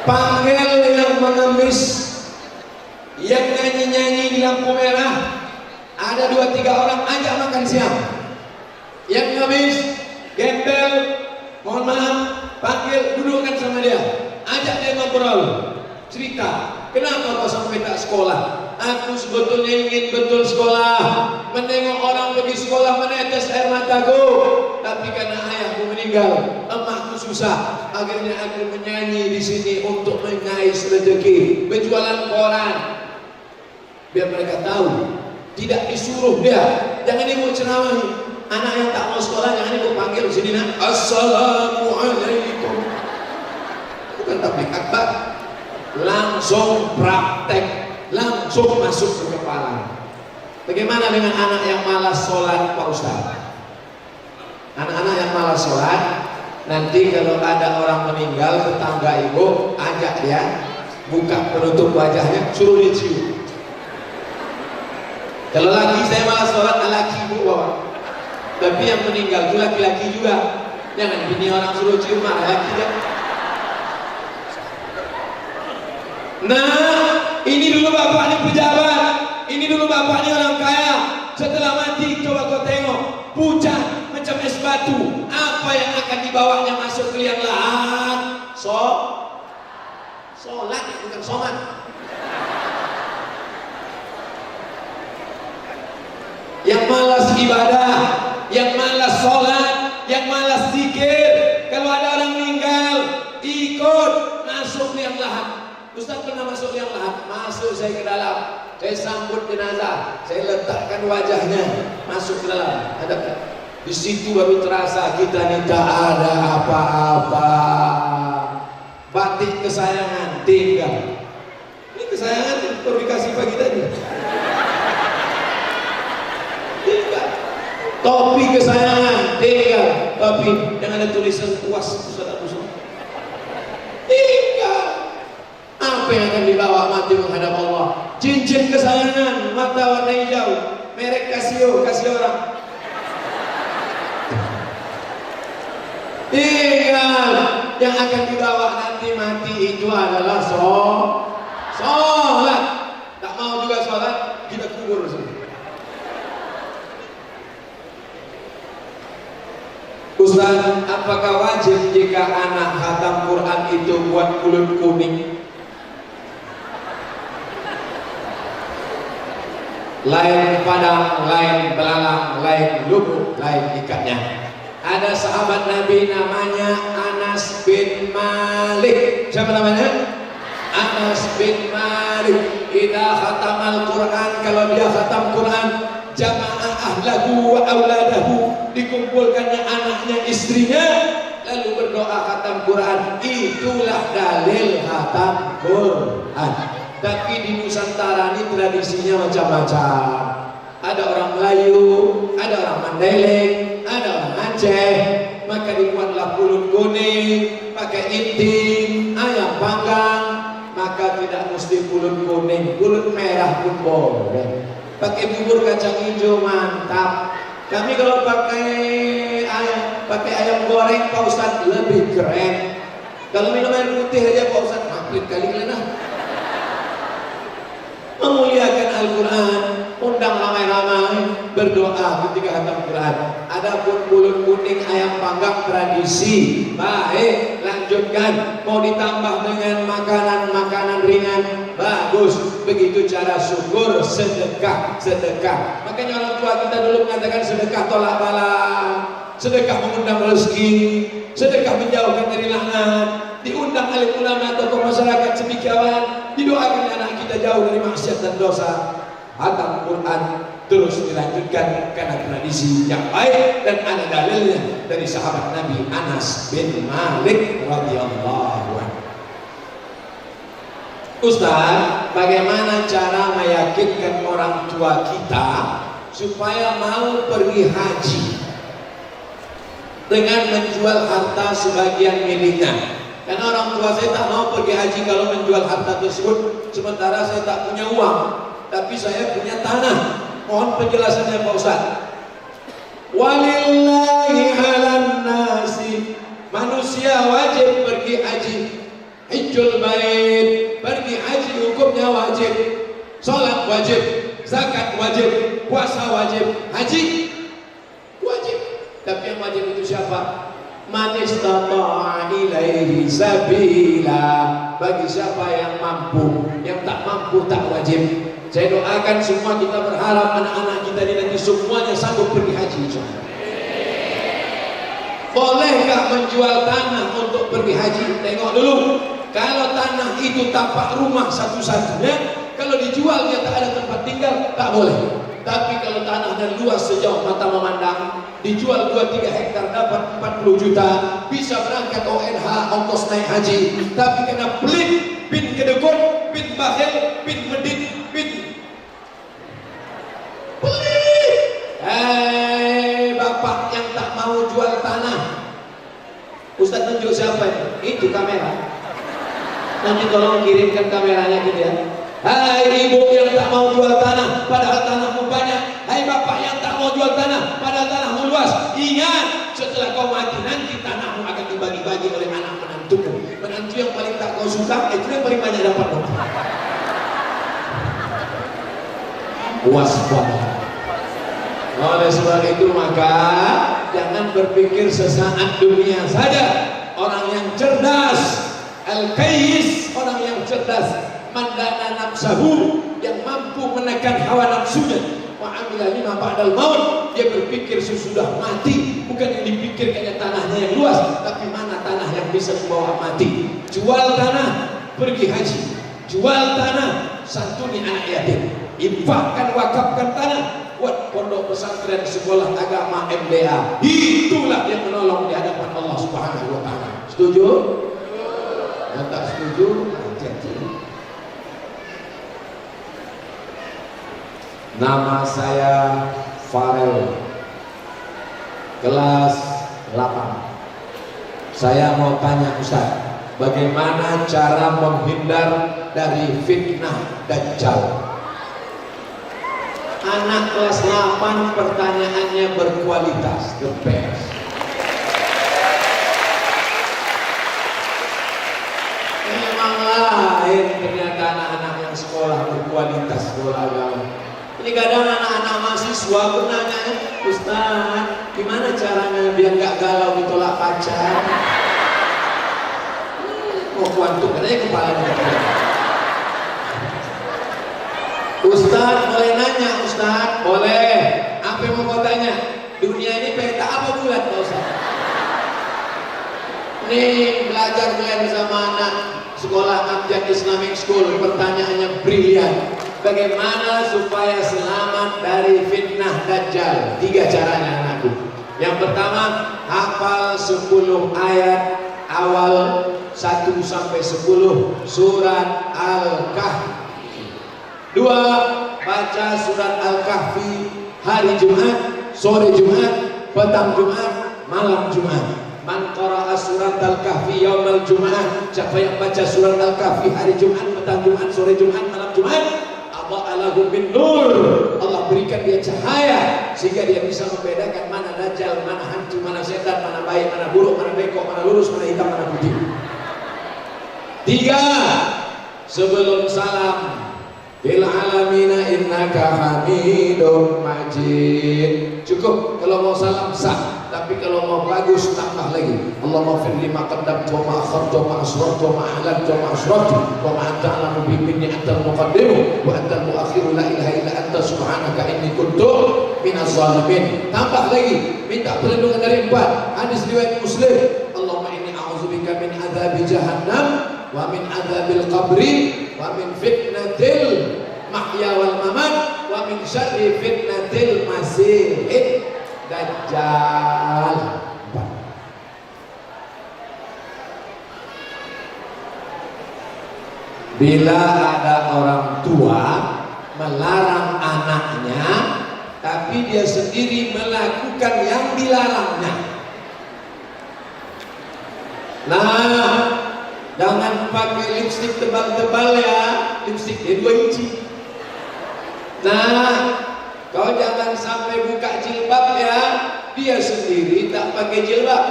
Panggil yang mengemis, yang nyanyi-nyanyi di lampu merah. Ada 2-3 orang ajak makan siang. Yang ngemis, gembel, mohon maaf, panggil, dudukkan sama dia, ajak dia ngobrol, cerita. Kenapa kau sampai tak sekolah? Aku sebetulnya ingin betul sekolah, menengok orang pergi sekolah menetes air mataku, tapi karena ayahku meninggal, emakku susah. Akhirnya aku menyanyi di sini untuk mengais rezeki, berjualan koran. Biar mereka tahu, tidak disuruh dia. Jangan ibu ceramahi anak yang tak mau sekolah, jangan ibu panggil sini nak, assalamualaikum. Bukan tablik akbar, langsung praktek. Langsung masuk ke kepala. Bagaimana dengan anak yang malas sholat Pak Ustaz? Anak-anak yang malas sholat, nanti kalau ada orang meninggal, tetangga ibu ajak dia, buka penutup wajahnya, suruh dia cium. Kalau laki saya malas sholat, laki ibu bawa. Tapi yang meninggal itu laki-laki juga. Jangan bini orang suruh cium, malah laki dia. Nah, ini dulu bapak ini pejabat, ini dulu bapak ini orang kaya. Setelah mati coba kau tengok, pucat macam es batu. Apa yang akan dibawanya masuk ke liang lahat? Sholat, bukan somat. Yang malas ibadah, yang malas sholat, yang malas zikir, kalau ada orang meninggal, ikut masuk liang lahat. Ustaz pernah masuk liang lahat? Masuk saya ke dalam, saya sambut jenazah, saya letakkan wajahnya, masuk ke dalam. Di situ baru terasa kita ini tak ada apa-apa. Batik kesayangan tinggal. Ini kesayangan baru dikasih pagi tadi. Tinggal. Topi kesayangan tinggal. Topi yang ada tulisan puas Ustaz Abu Somad. Tinggal. Apa yang akan dibawa mati menghadap Allah? Cincin kesayangan mata warna hijau, merek Casio, kasih orang. Tinggal. Yang akan dibawa nanti mati itu adalah sholat. Tak mau juga sholat, kita kubur semua. Ustaz, apakah wajib jika anak khatam Quran itu buat kulit kuning? Lain padang, lain belalang, lain lubuk, lain ikatnya. Ada sahabat Nabi namanya Anas bin Malik. Siapa namanya? Anas bin Malik. Idza khatamal Quran, kalau dia khatam Quran, jama'a ahlahu wa auladahu, dikumpulkannya anaknya, istrinya, lalu berdoa khatam Quran. Itulah dalil khatam Quran. Tapi di Nusantara ini tradisinya macam-macam. Ada orang Melayu, ada orang Mandailing, ada orang Aceh. Maka dibuatlah pulut kuning, pakai inting, ayam panggang. Maka tidak mesti pulut kuning, pulut merah pun boleh. Pakai bubur kacang hijau mantap. Kami kalau pakai ayam goreng Pak Ustadz lebih keren. Kalau minum air putih aja Pak Ustadz mampir kali kalian. Memuliakan Al-Quran, undang ramai-ramai, berdoa ketika khatam Quran. Adapun pulut kuning ayam panggang tradisi, baik, lanjutkan. Mau ditambah dengan makanan-makanan ringan, bagus. Begitu cara syukur, sedekah. Makanya orang tua kita dulu mengatakan sedekah tolak bala, sedekah mengundang rezeki, sedekah menjauhkan dari laknat. Diundang oleh ulama tokoh masyarakat cendekiawan, didoakan anak kita jauh dari maksiat dan dosa. Khatam Quran terus dilanjutkan karena tradisi yang baik dan ada dalilnya dari sahabat Nabi Anas bin Malik radhiyallahu anhu. Ustaz, bagaimana cara meyakinkan orang tua kita supaya mau pergi haji dengan menjual harta sebagian miliknya? Karena orang tua saya tak mau pergi haji kalau menjual harta tersebut, sementara saya tak punya uang, tapi saya punya tanah. Mohon penjelasannya Pak Ustaz. Walillahi 'alan nasi, manusia wajib pergi haji. Hajjul bait, pergi haji hukumnya wajib. Salat wajib, zakat wajib, puasa wajib, haji wajib. Tapi yang wajib itu siapa? Man istata'a ilaihi sabila, bagi siapa yang mampu. Yang tak mampu tak wajib. Saya doakan semua, kita berharap anak-anak kita ini nanti semuanya sanggup pergi haji. Bolehkah menjual tanah untuk pergi haji? Tengok dulu. Kalau tanah itu tapak rumah satu-satunya, kalau dijual dia tak ada tempat tinggal, tak boleh. Tapi kalau tanahnya luas sejauh mata memandang, dijual 2-3 hektar dapat 40 juta, bisa berangkat ONH, ongkos naik haji. Tapi kena pelit, bin kedekut, bin bakhil, bin medit, bin pelit. Bapak yang tak mau jual tanah, Ustaz tunjuk siapa ini? Itu kamera. Nanti tolong kirimkan kameranya ke dia. Hai ibu yang tak mau jual tanah, padahal tanahmu banyak. Hai bapak yang tak mau jual tanah, padahal tanahmu luas. Ingat, setelah kau mati nanti tanahmu akan dibagi-bagi oleh anak menantumu. Menantu yang paling tak kau suka, itu yang paling banyak dapat. Waspada. Oleh sebab itu maka jangan berpikir sesaat dunia saja. Orang yang cerdas, al-kayis, orang yang cerdas, mandana nafsahu, yang mampu menekan hawa nafsunya, wa amila lima ba'dal maut, dia berpikir sesudah mati, bukan yang dipikirkannya tanahnya yang luas, tapi mana tanah yang bisa membawa mati. Jual tanah, pergi haji. Jual tanah, santuni anak yatim. Infakkan, wakafkan tanah, buat pondok pesantren, sekolah agama, MDA. Itulah yang menolong di hadapan Allah Subhanahu wa Ta'ala. Setuju? Yang tak setuju, jadi. Nama saya Farel, kelas 8. Saya mau tanya Ustaz, bagaimana cara menghindar dari fitnah Dajjal? Anak kelas 8 pertanyaannya berkualitas, the best. Memang lain ternyata anak-anak yang sekolah berkualitas, sekolah agama. Ini kadang anak-anak mahasiswa pun nanya, Ustaz, gimana caranya biar gak galau ditolak pacar? Mau kuantum, katanya kepalanya. Ustaz, boleh nanya Ustaz? Boleh. Apa yang mau kau tanya? Dunia ini peta apa bulat Pak Ustaz? Nih belajar kalian sama anak sekolah Amjad Islamic School, pertanyaannya brilian. Bagaimana supaya selamat dari fitnah Dajjal? 3 caranya anakku. Yang pertama, hafal 10 ayat awal 1 sampai 10 surat Al-Kahfi. 2, baca surat Al-Kahfi hari Jumat, sore Jumat, petang Jumat, malam Jumat. Man qara'a surat Al-Kahfi yaumal Jumat, siapa yang baca surat Al-Kahfi hari Jumat, petang Jumat, sore Jumat, malam Jumat, Allahu bin nur, Allah berikan dia cahaya sehingga dia bisa membedakan mana dajjal, mana hantu, mana setan, mana baik, mana buruk, mana bengkok, mana lurus, mana hitam, mana putih. 3, sebelum salam, bil alamina innaka hamidum majid. Cukup kalau mau salam sah, tapi kalau mau bagus tambah lagi. Allahumma fir lima qaddamtu wa ma akhartu wa ma asrartu wa ma ahlaltu wa ma asrartu wa ma anta a'lamu bi minni antal muqaddimu wa antal muakhiru la ilaha illa anta subhanaka inni kuntu minaz zalimin. Tambah lagi, minta perlindungan dari 4 hadis riwayat Muslim. Allahumma inni a'udzubika min adzabi jahannam wa min adzabil qabri wa min fitnatil mahya wal mamat wa min syarri fitnatil masihid Dajjal. Bila ada orang tua melarang anaknya, tapi dia sendiri melakukan yang dilarangnya. Nah, jangan pakai lipstik tebal-tebal ya, lipstiknya 2 inci. Nah, kau jangan sampai buka jilbab ya, dia sendiri tak pakai jilbab.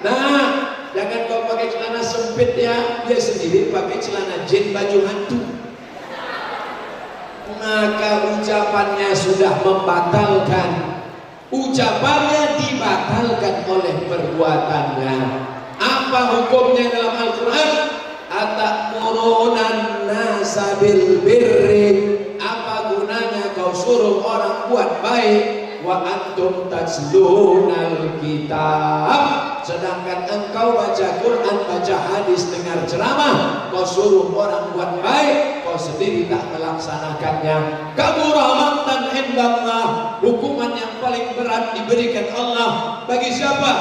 Nah, jangan kau pakai celana sempit ya, dia sendiri pakai celana jin baju hantu. Maka ucapannya sudah membatalkan, ucapannya dibatalkan oleh perbuatannya. Apa hukumnya dalam Al-Quran? Atamuruna nasa bil birri, apa gunanya kau suruh orang buat baik, wa antum tatlunal kitab, sedangkan engkau baca Quran, baca hadis, dengar ceramah, kau suruh orang buat baik, kau sendiri tak melaksanakannya. Kabura maqtan indallah, hukuman yang paling berat diberikan Allah bagi siapa?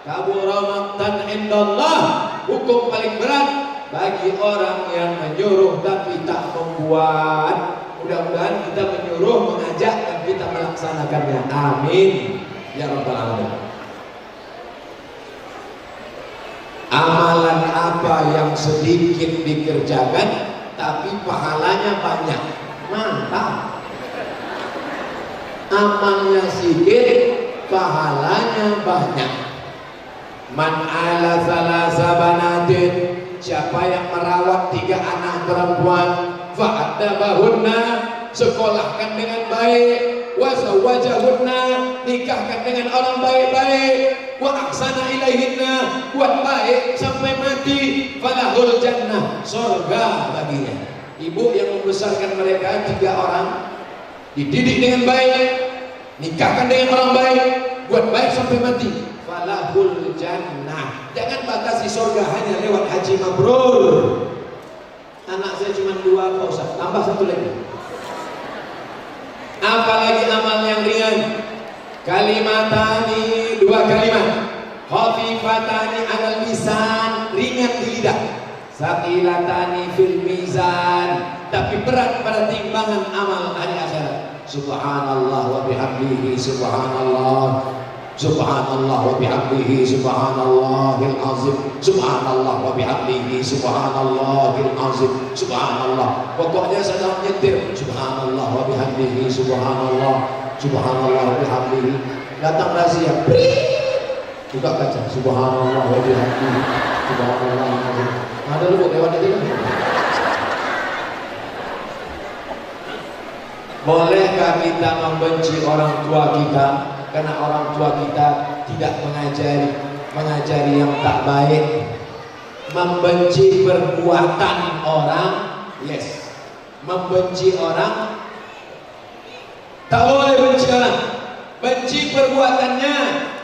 Kabura maqtan indallah, hukum paling berat bagi orang yang menyuruh tapi tak membuat. Mudah-mudahan kita menyuruh, mengajak, dan kita melaksanakannya. Amin ya rabbal alamin. Amalan apa yang sedikit dikerjakan tapi pahalanya banyak? Mantap. Amalnya sedikit, pahalanya banyak. Man ala salasa banatin, siapa yang merawat 3 anak perempuan, fa'adabahunna, sekolahkan dengan baik, wazawwajahunna, nikahkan dengan orang baik-baik, wa ahsana ilaihinna, buat baik sampai mati, falahul jannah, surga baginya. Ibu yang membesarkan mereka 3 orang, dididik dengan baik, nikahkan dengan orang baik, buat baik sampai mati, falahul jannah. Jangan batasi surga hanya lewat haji mabrur. Anak saya cuma 2 Pak Ustaz, tambah 1 lagi. Apalagi amal yang ringan, kalimatani, 2 kalimat, khafifatani alal lisan, ringan di lidah, saqilatani fil mizan, tapi berat pada timbangan amal hari akhirat. Subhanallah wa bihamdihi, subhanallah, subhanallah wa bihamdihi, subhanallahil azim, subhanallah wa bihamdihi, subhanallahil azim, subhanallah. Pokoknya sedang nyetir, subhanallah wa bihamdihi, subhanallah, subhanallah wa bihamdihi. Datang razia, buka kaca, subhanallah wa bihamdihi, subhanallah. Ada lu lewat aja kan? Bolehkah kita membenci orang tua kita karena orang tua kita tidak mengajari yang tak baik? Membenci perbuatan orang, yes. Membenci orang, tak boleh benci orang. Benci perbuatannya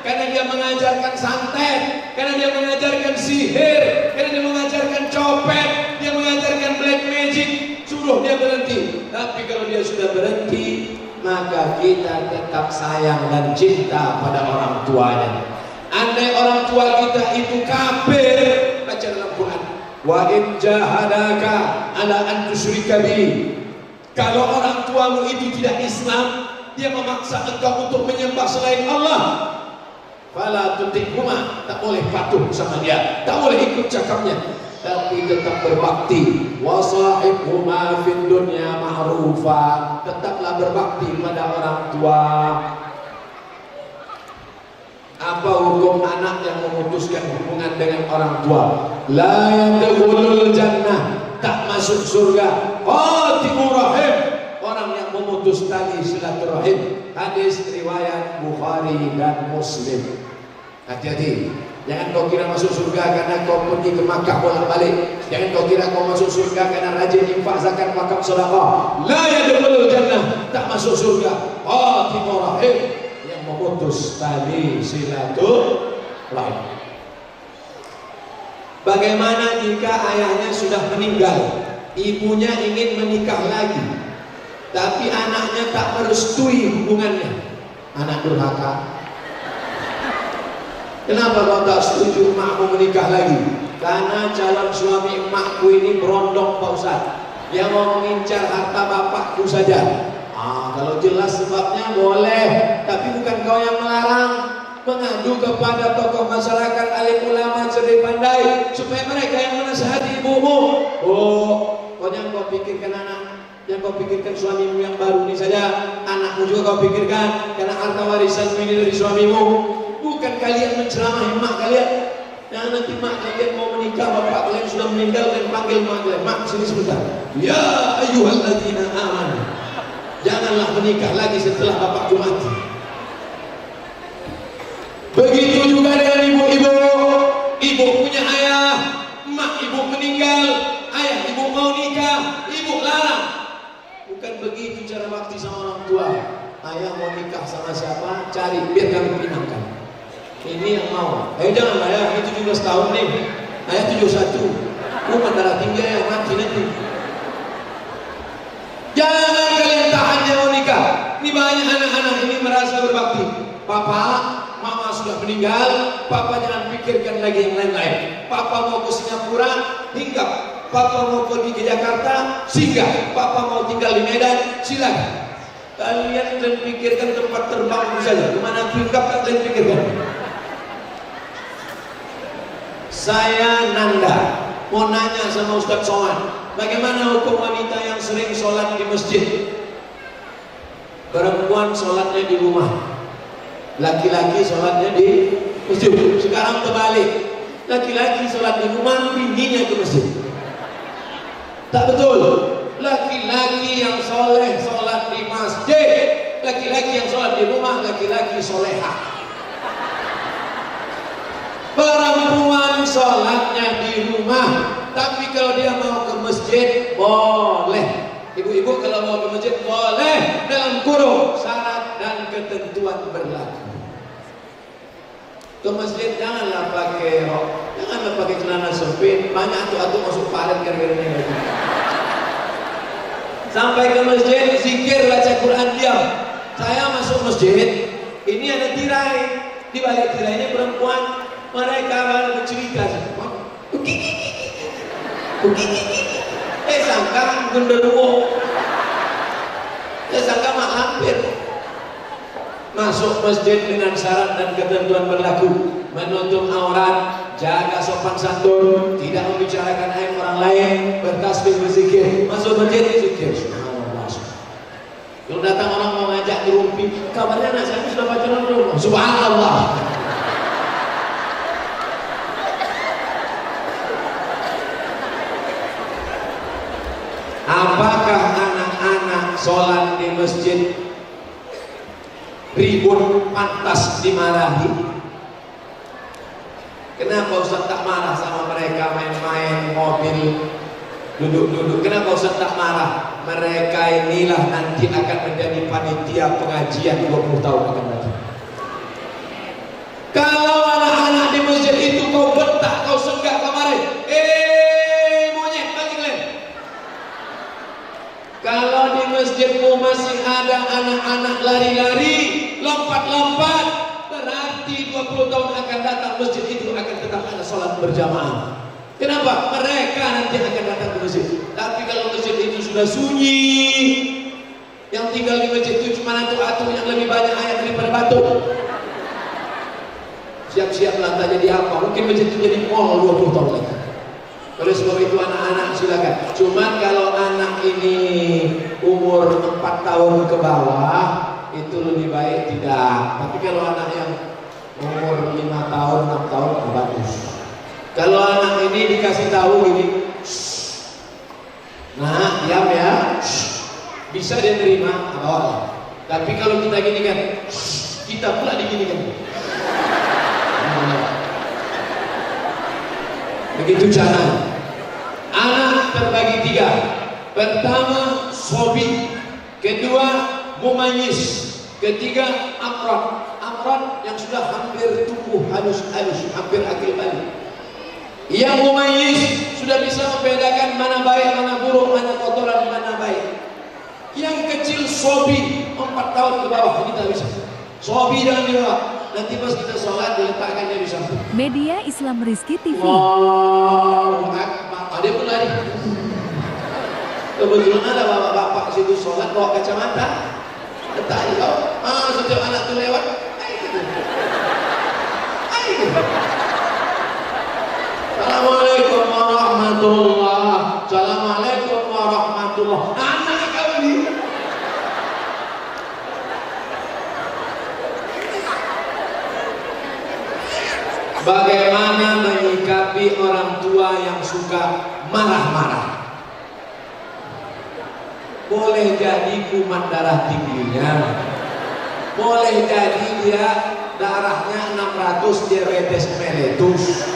karena dia mengajarkan santet, karena dia mengajarkan sihir, karena dia mengajarkan copet, dia mengajarkan black magic. Suruh dia berhenti. Tapi kalau dia sudah berhenti, maka kita tetap sayang dan cinta pada orang tuanya. Andai orang tua kita itu kafir, baca dalam Quran, wa in jahadaka ala an tusyrika bi. Kalau orang tuamu itu tidak Islam, dia memaksa engkau untuk menyembah selain Allah, fala tuti'huma, tak boleh patuh sama dia, tak boleh ikut cakapnya, tapi tetap berbakti. Wasahibhuma fid dunya ma'rufa, tetaplah berbakti pada orang tua. Apa hukum anak yang memutuskan hubungan dengan orang tua? La yadkhulul jannah, tak masuk surga. Qati'ur rahim, orang yang memutus tali silaturahim. Hadis riwayat Bukhari dan Muslim. Hati-hati, jangan kau kira masuk surga karena kau pergi ke Makkah bolak-balik. Jangan kau kira kau masuk surga karena rajin infak, zakat, wakaf, sedekah. La yadkhulul jannah, tak masuk surga. Qati'ur rahim, yang memutus tali silaturahim. Bagaimana jika ayahnya sudah meninggal, ibunya ingin menikah lagi, tapi anaknya tak merestui hubungannya? Anak durhaka. Kenapa kau tak setuju emakmu menikah lagi? Karena calon suami emakku ini berondong Pak Ustaz, yang mau mengincar harta bapakku saja. Kalau jelas sebabnya boleh, tapi bukan kau yang melarang. Mengadu kepada tokoh masyarakat, alim ulama, cerdik pandai, supaya mereka yang menasihati ibumu. Kau jangan kau pikirkan anak, jangan kau pikirkan suamimu yang baru ini saja, anakmu juga kau pikirkan, karena harta warisan ini dari suamimu. Bukan kalian menceramai mak kalian. Jangan nanti mak kalian mau menikah, bapak kalian sudah meninggal, dan panggil mak kalian, mak sini sebentar. Ya ayyuhalladzina amanu, janganlah menikah lagi setelah bapakku mati. Begitu juga dengan ibu-ibu. Ibu punya ayah, mak ibu meninggal, ayah ibu mau nikah, ibu larang. Bukan begitu cara bakti sama orang tua. Ayah mau nikah sama siapa, cari, biar kami pinangkan. Ini yang mau. Jangan ayah, ini 17 tahun nih, ayah 71. Darah tinggi ayah mati nanti. Jangan kalian tahan yang mau nikah. Ini banyak anak-anak ini merasa berbakti. Papa, mama sudah meninggal, papa jangan pikirkan lagi yang lain-lain. Papa mau ke Singapura, hinggap. Papa mau pergi ke Jakarta, singgah. Papa mau tinggal di Medan, silakan. Kalian pikirkan tempat terbang saja. Kemana hinggap kalian pikirkan. Saya Nanda mau nanya sama Ustadz Somad, bagaimana hukum wanita yang sering sholat di masjid? Perempuan sholatnya di rumah, laki-laki sholatnya di masjid. Sekarang terbalik, laki-laki sholat di rumah, bininya ke masjid. Tak betul. Laki-laki yang soleh sholat laki-laki yang sholat di rumah, laki-laki soleha. Perempuan sholatnya di rumah, tapi kalau dia mau ke masjid boleh. Ibu-ibu kalau mau ke masjid boleh, dalam kurung syarat dan ketentuan berlaku. Ke masjid janganlah pakai rok, janganlah pakai celana sempit, banyak atu-atu masuk palet gara-gara ini. Sampai ke masjid, zikir, baca Quran, diam. Saya masuk masjid, ini ada tirai, di balik tirai ini perempuan, mereka bercerita. Sangka genderuwo, sangka mah hampir. Masuk masjid dengan syarat dan ketentuan berlaku, menutup aurat, jaga sopan santun, tidak membicarakan aib orang lain, bertasbih berzikir, masuk masjid zikir. Subhanallah. Kalau datang orang mau ngajak dirumpi, kabarnya anak saya sudah baca belum? Subhanallah. Apakah anak-anak sholat di masjid ribut pantas dimarahi? Kenapa Ustaz tak marah sama mereka main-main mobil, duduk-duduk? Kenapa Ustaz tak marah? Mereka inilah nanti akan menjadi panitia pengajian 20 tahun akan datang. Kalau anak-anak di masjid itu kau bentak, kau senggak kemarin, monyet balik lem. Kalau di masjidmu masih ada anak-anak lari-lari, lompat-lompat, berarti 20 tahun akan datang masjid itu akan tetap ada sholat berjamaah. Kenapa? Mereka nanti akan datang ke masjid. Tapi kalau masjid itu sudah sunyi, yang tinggal di masjid itu cuma atu-atu yang lebih banyak ayat daripada batu. Siap-siap lantai jadi apa? Mungkin masjid itu jadi mall 20 tahun lagi. Oleh sebab itu anak-anak silakan. Cuman kalau anak ini umur 4 tahun ke bawah, itu lebih baik tidak. Tapi kalau anak yang umur 5 tahun, 6 tahun bagus. Kalau anak ini dikasih tahu gini, nah diam ya, bisa dia terima awal. Tapi kalau kita gini kan, kita pula digini kan. Begitu cara. Anak terbagi 3. Pertama sobi, kedua mumayyiz, ketiga amrod. Amrod yang sudah hampir tumbuh halus-halus, hampir akil balik. Yang mumayyiz sudah bisa membedakan mana baik, mana buruk, mana kotoran, mana baik. Yang kecil sobi, 4 tahun ke bawah kita bisa. Sobi jangan dibawa. Nanti pas kita sholat diletakkannya di samping. Media Islam Rizky TV. Wow, ada pun lari. Kebetulan ada bapak-bapak situ sholat bawa kacamata. Letak di bawah. Setiap anak tu lewat. Assalamualaikum warahmatullahi. Assalamualaikum warahmatullahi. Anak kau ni. Bagaimana menyikapi orang tua yang suka marah-marah? Boleh jadi kuman darah tingginya, boleh jadi dia darahnya 600, diabetes mellitus,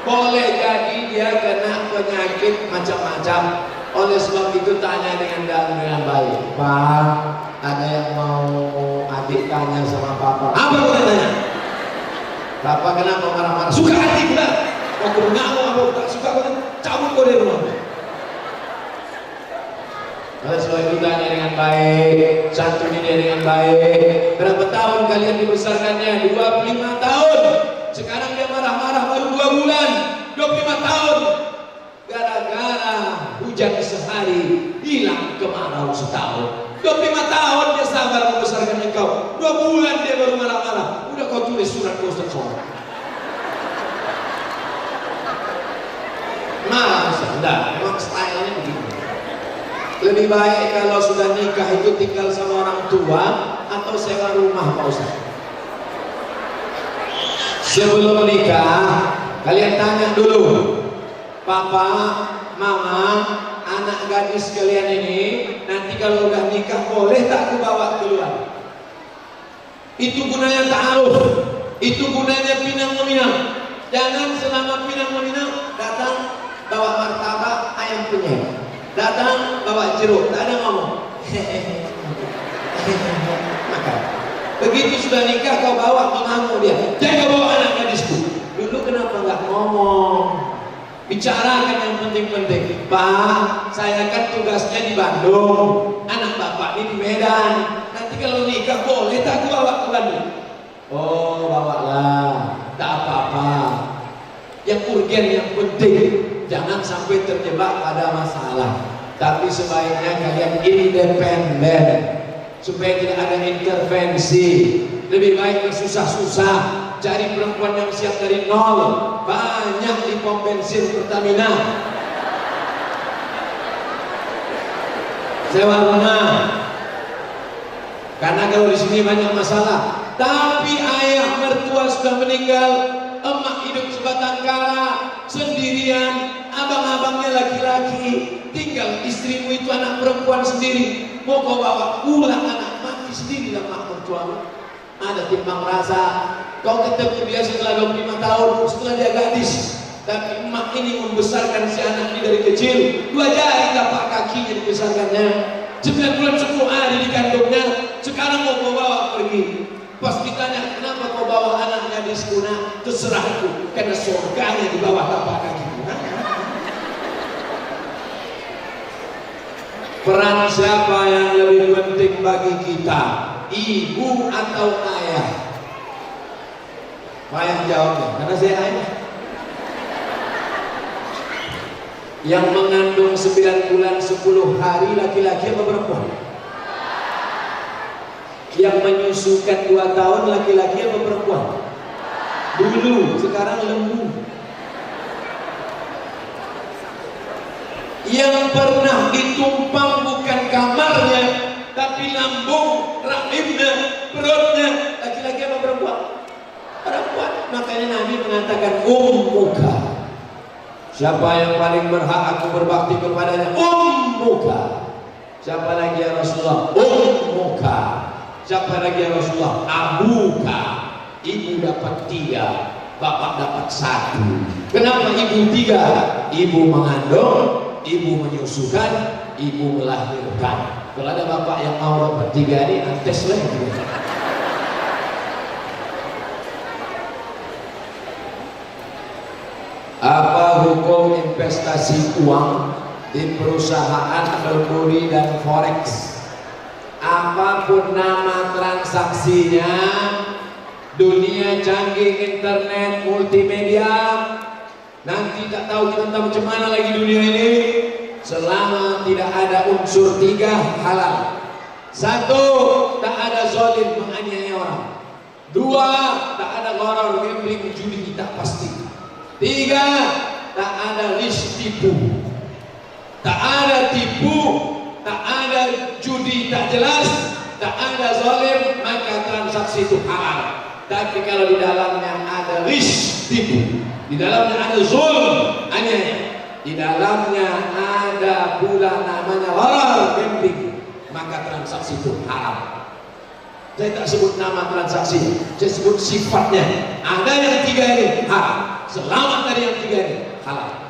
boleh jadi dia kena penyakit macam-macam. Oleh sebab itu tanya dengan baik. Pak, ada yang mau adik tanya sama papa? Apa boleh tanya? Bapak kenapa marah-marah? Suka hati pula. Waktu mengamuk apa tak suka kau cabut kau dari rumah. Kalau sebab itu tanya dengan baik, santuni dia dengan baik. Berapa tahun kalian dibesarkannya? 25 tahun. Sekarang dia marah-marah baru 2 bulan. 25 tahun. Gara-gara hujan sehari, hilang kemarau setahun. 25 tahun dia sabar membesarkan engkau. 2 bulan dia baru marah-marah. Udah kau tulis surat ke Ustaz Somad. Marah Ustaz. Enggak, memang stylenya begini. Lebih baik kalau sudah nikah itu tinggal sama orang tua atau sewa rumah Pak Ustaz. Sebelum nikah, kalian tanya dulu. Papa, mama, anak gadis kalian ini nanti kalau udah nikah boleh tak aku bawa keluar? Itu gunanya ta'aruf, itu gunanya pinang meminang. Jangan selama pinang meminang datang bawa martabak ayam penyet, datang bawa jeruk, tak ada ngomong. Makan. Begitu sudah nikah kau bawa mengamuk dia. Jangan bawa anak gadisku. Dulu kenapa nggak ngomong? Bicarakan yang penting-penting. Pak, saya kan tugasnya di Bandung, anak bapak ini di Medan. Nanti kalau nikah boleh tak aku bawa ke Bandung? Oh, bawalah, tak apa-apa. Yang urgen, yang penting, jangan sampai terjebak pada masalah. Tapi sebaiknya kalian independen, supaya tidak ada intervensi. Lebih baik bersusah-susah cari perempuan yang siap dari nol. Banyak di pom bensin Pertamina, sewa rumah. Karena kalau di sini banyak masalah. Tapi ayah mertua sudah meninggal, emak hidup sebatang kara, sendirian, abang-abangnya laki-laki, tinggal istrimu itu anak perempuan sendiri. Mau kau bawa pulang anak mati sendiri lah mak mertuamu. Ada timbang rasa. Kau ketemu dia setelah 25 tahun, setelah dia gadis. Tapi emak ini membesarkan si anak ini dari kecil. 2 jari tapak kakinya dibesarkannya. 9 bulan 10 hari dikandungnya. Sekarang mau kau bawa pergi. Pas ditanya kenapa kau bawa anak gadis kuna, terserah aku, karena surganya di bawah tapak kaki. Peran siapa yang lebih penting bagi kita? Ibu atau ayah? Ayah jawabnya, karena saya ayah. Yang mengandung 9 bulan 10 hari laki-laki apa perempuan? Yang menyusukan 2 tahun laki-laki apa perempuan? Dulu, sekarang lembu. Yang pernah ditumpang bukan kamarnya, tapi lambung, rahimnya, perutnya, laki-laki apa perempuan? Perempuan. Makanya Nabi mengatakan ummuka. Siapa yang paling berhak aku berbakti kepadanya? Ummuka. Siapa lagi ya Rasulullah? Ummuka. Siapa lagi ya Rasulullah? Abuka. Ibu dapat 3, bapak dapat 1. Kenapa ibu 3? Ibu mengandung, ibu menyusukan, ibu melahirkan. Kalau ada bapak yang mau dapat 3 ini, antes lagi. Apa hukum investasi uang di perusahaan Merkuri dan Forex? Apapun nama transaksinya, dunia canggih, internet, multimedia, nanti tak tahu kita tahu macam mana lagi dunia ini. Selama tidak ada unsur 3 halal. 1, tak ada zalim menganiaya orang. 2, tak ada gharar, gambling, judi tak pasti. 3, tak ada risk tipu. Tak ada tipu, tak ada judi tak jelas, tak ada zalim, maka transaksi itu halal. Tapi kalau di dalamnya ada risk tipu, di dalamnya ada zulm, aniaya, di dalamnya ada pula namanya gharar, gambling, maka transaksi itu haram. Saya tak sebut nama transaksi, saya sebut sifatnya. Ada yang 3 ini haram. Selamat dari yang 3 ini halal.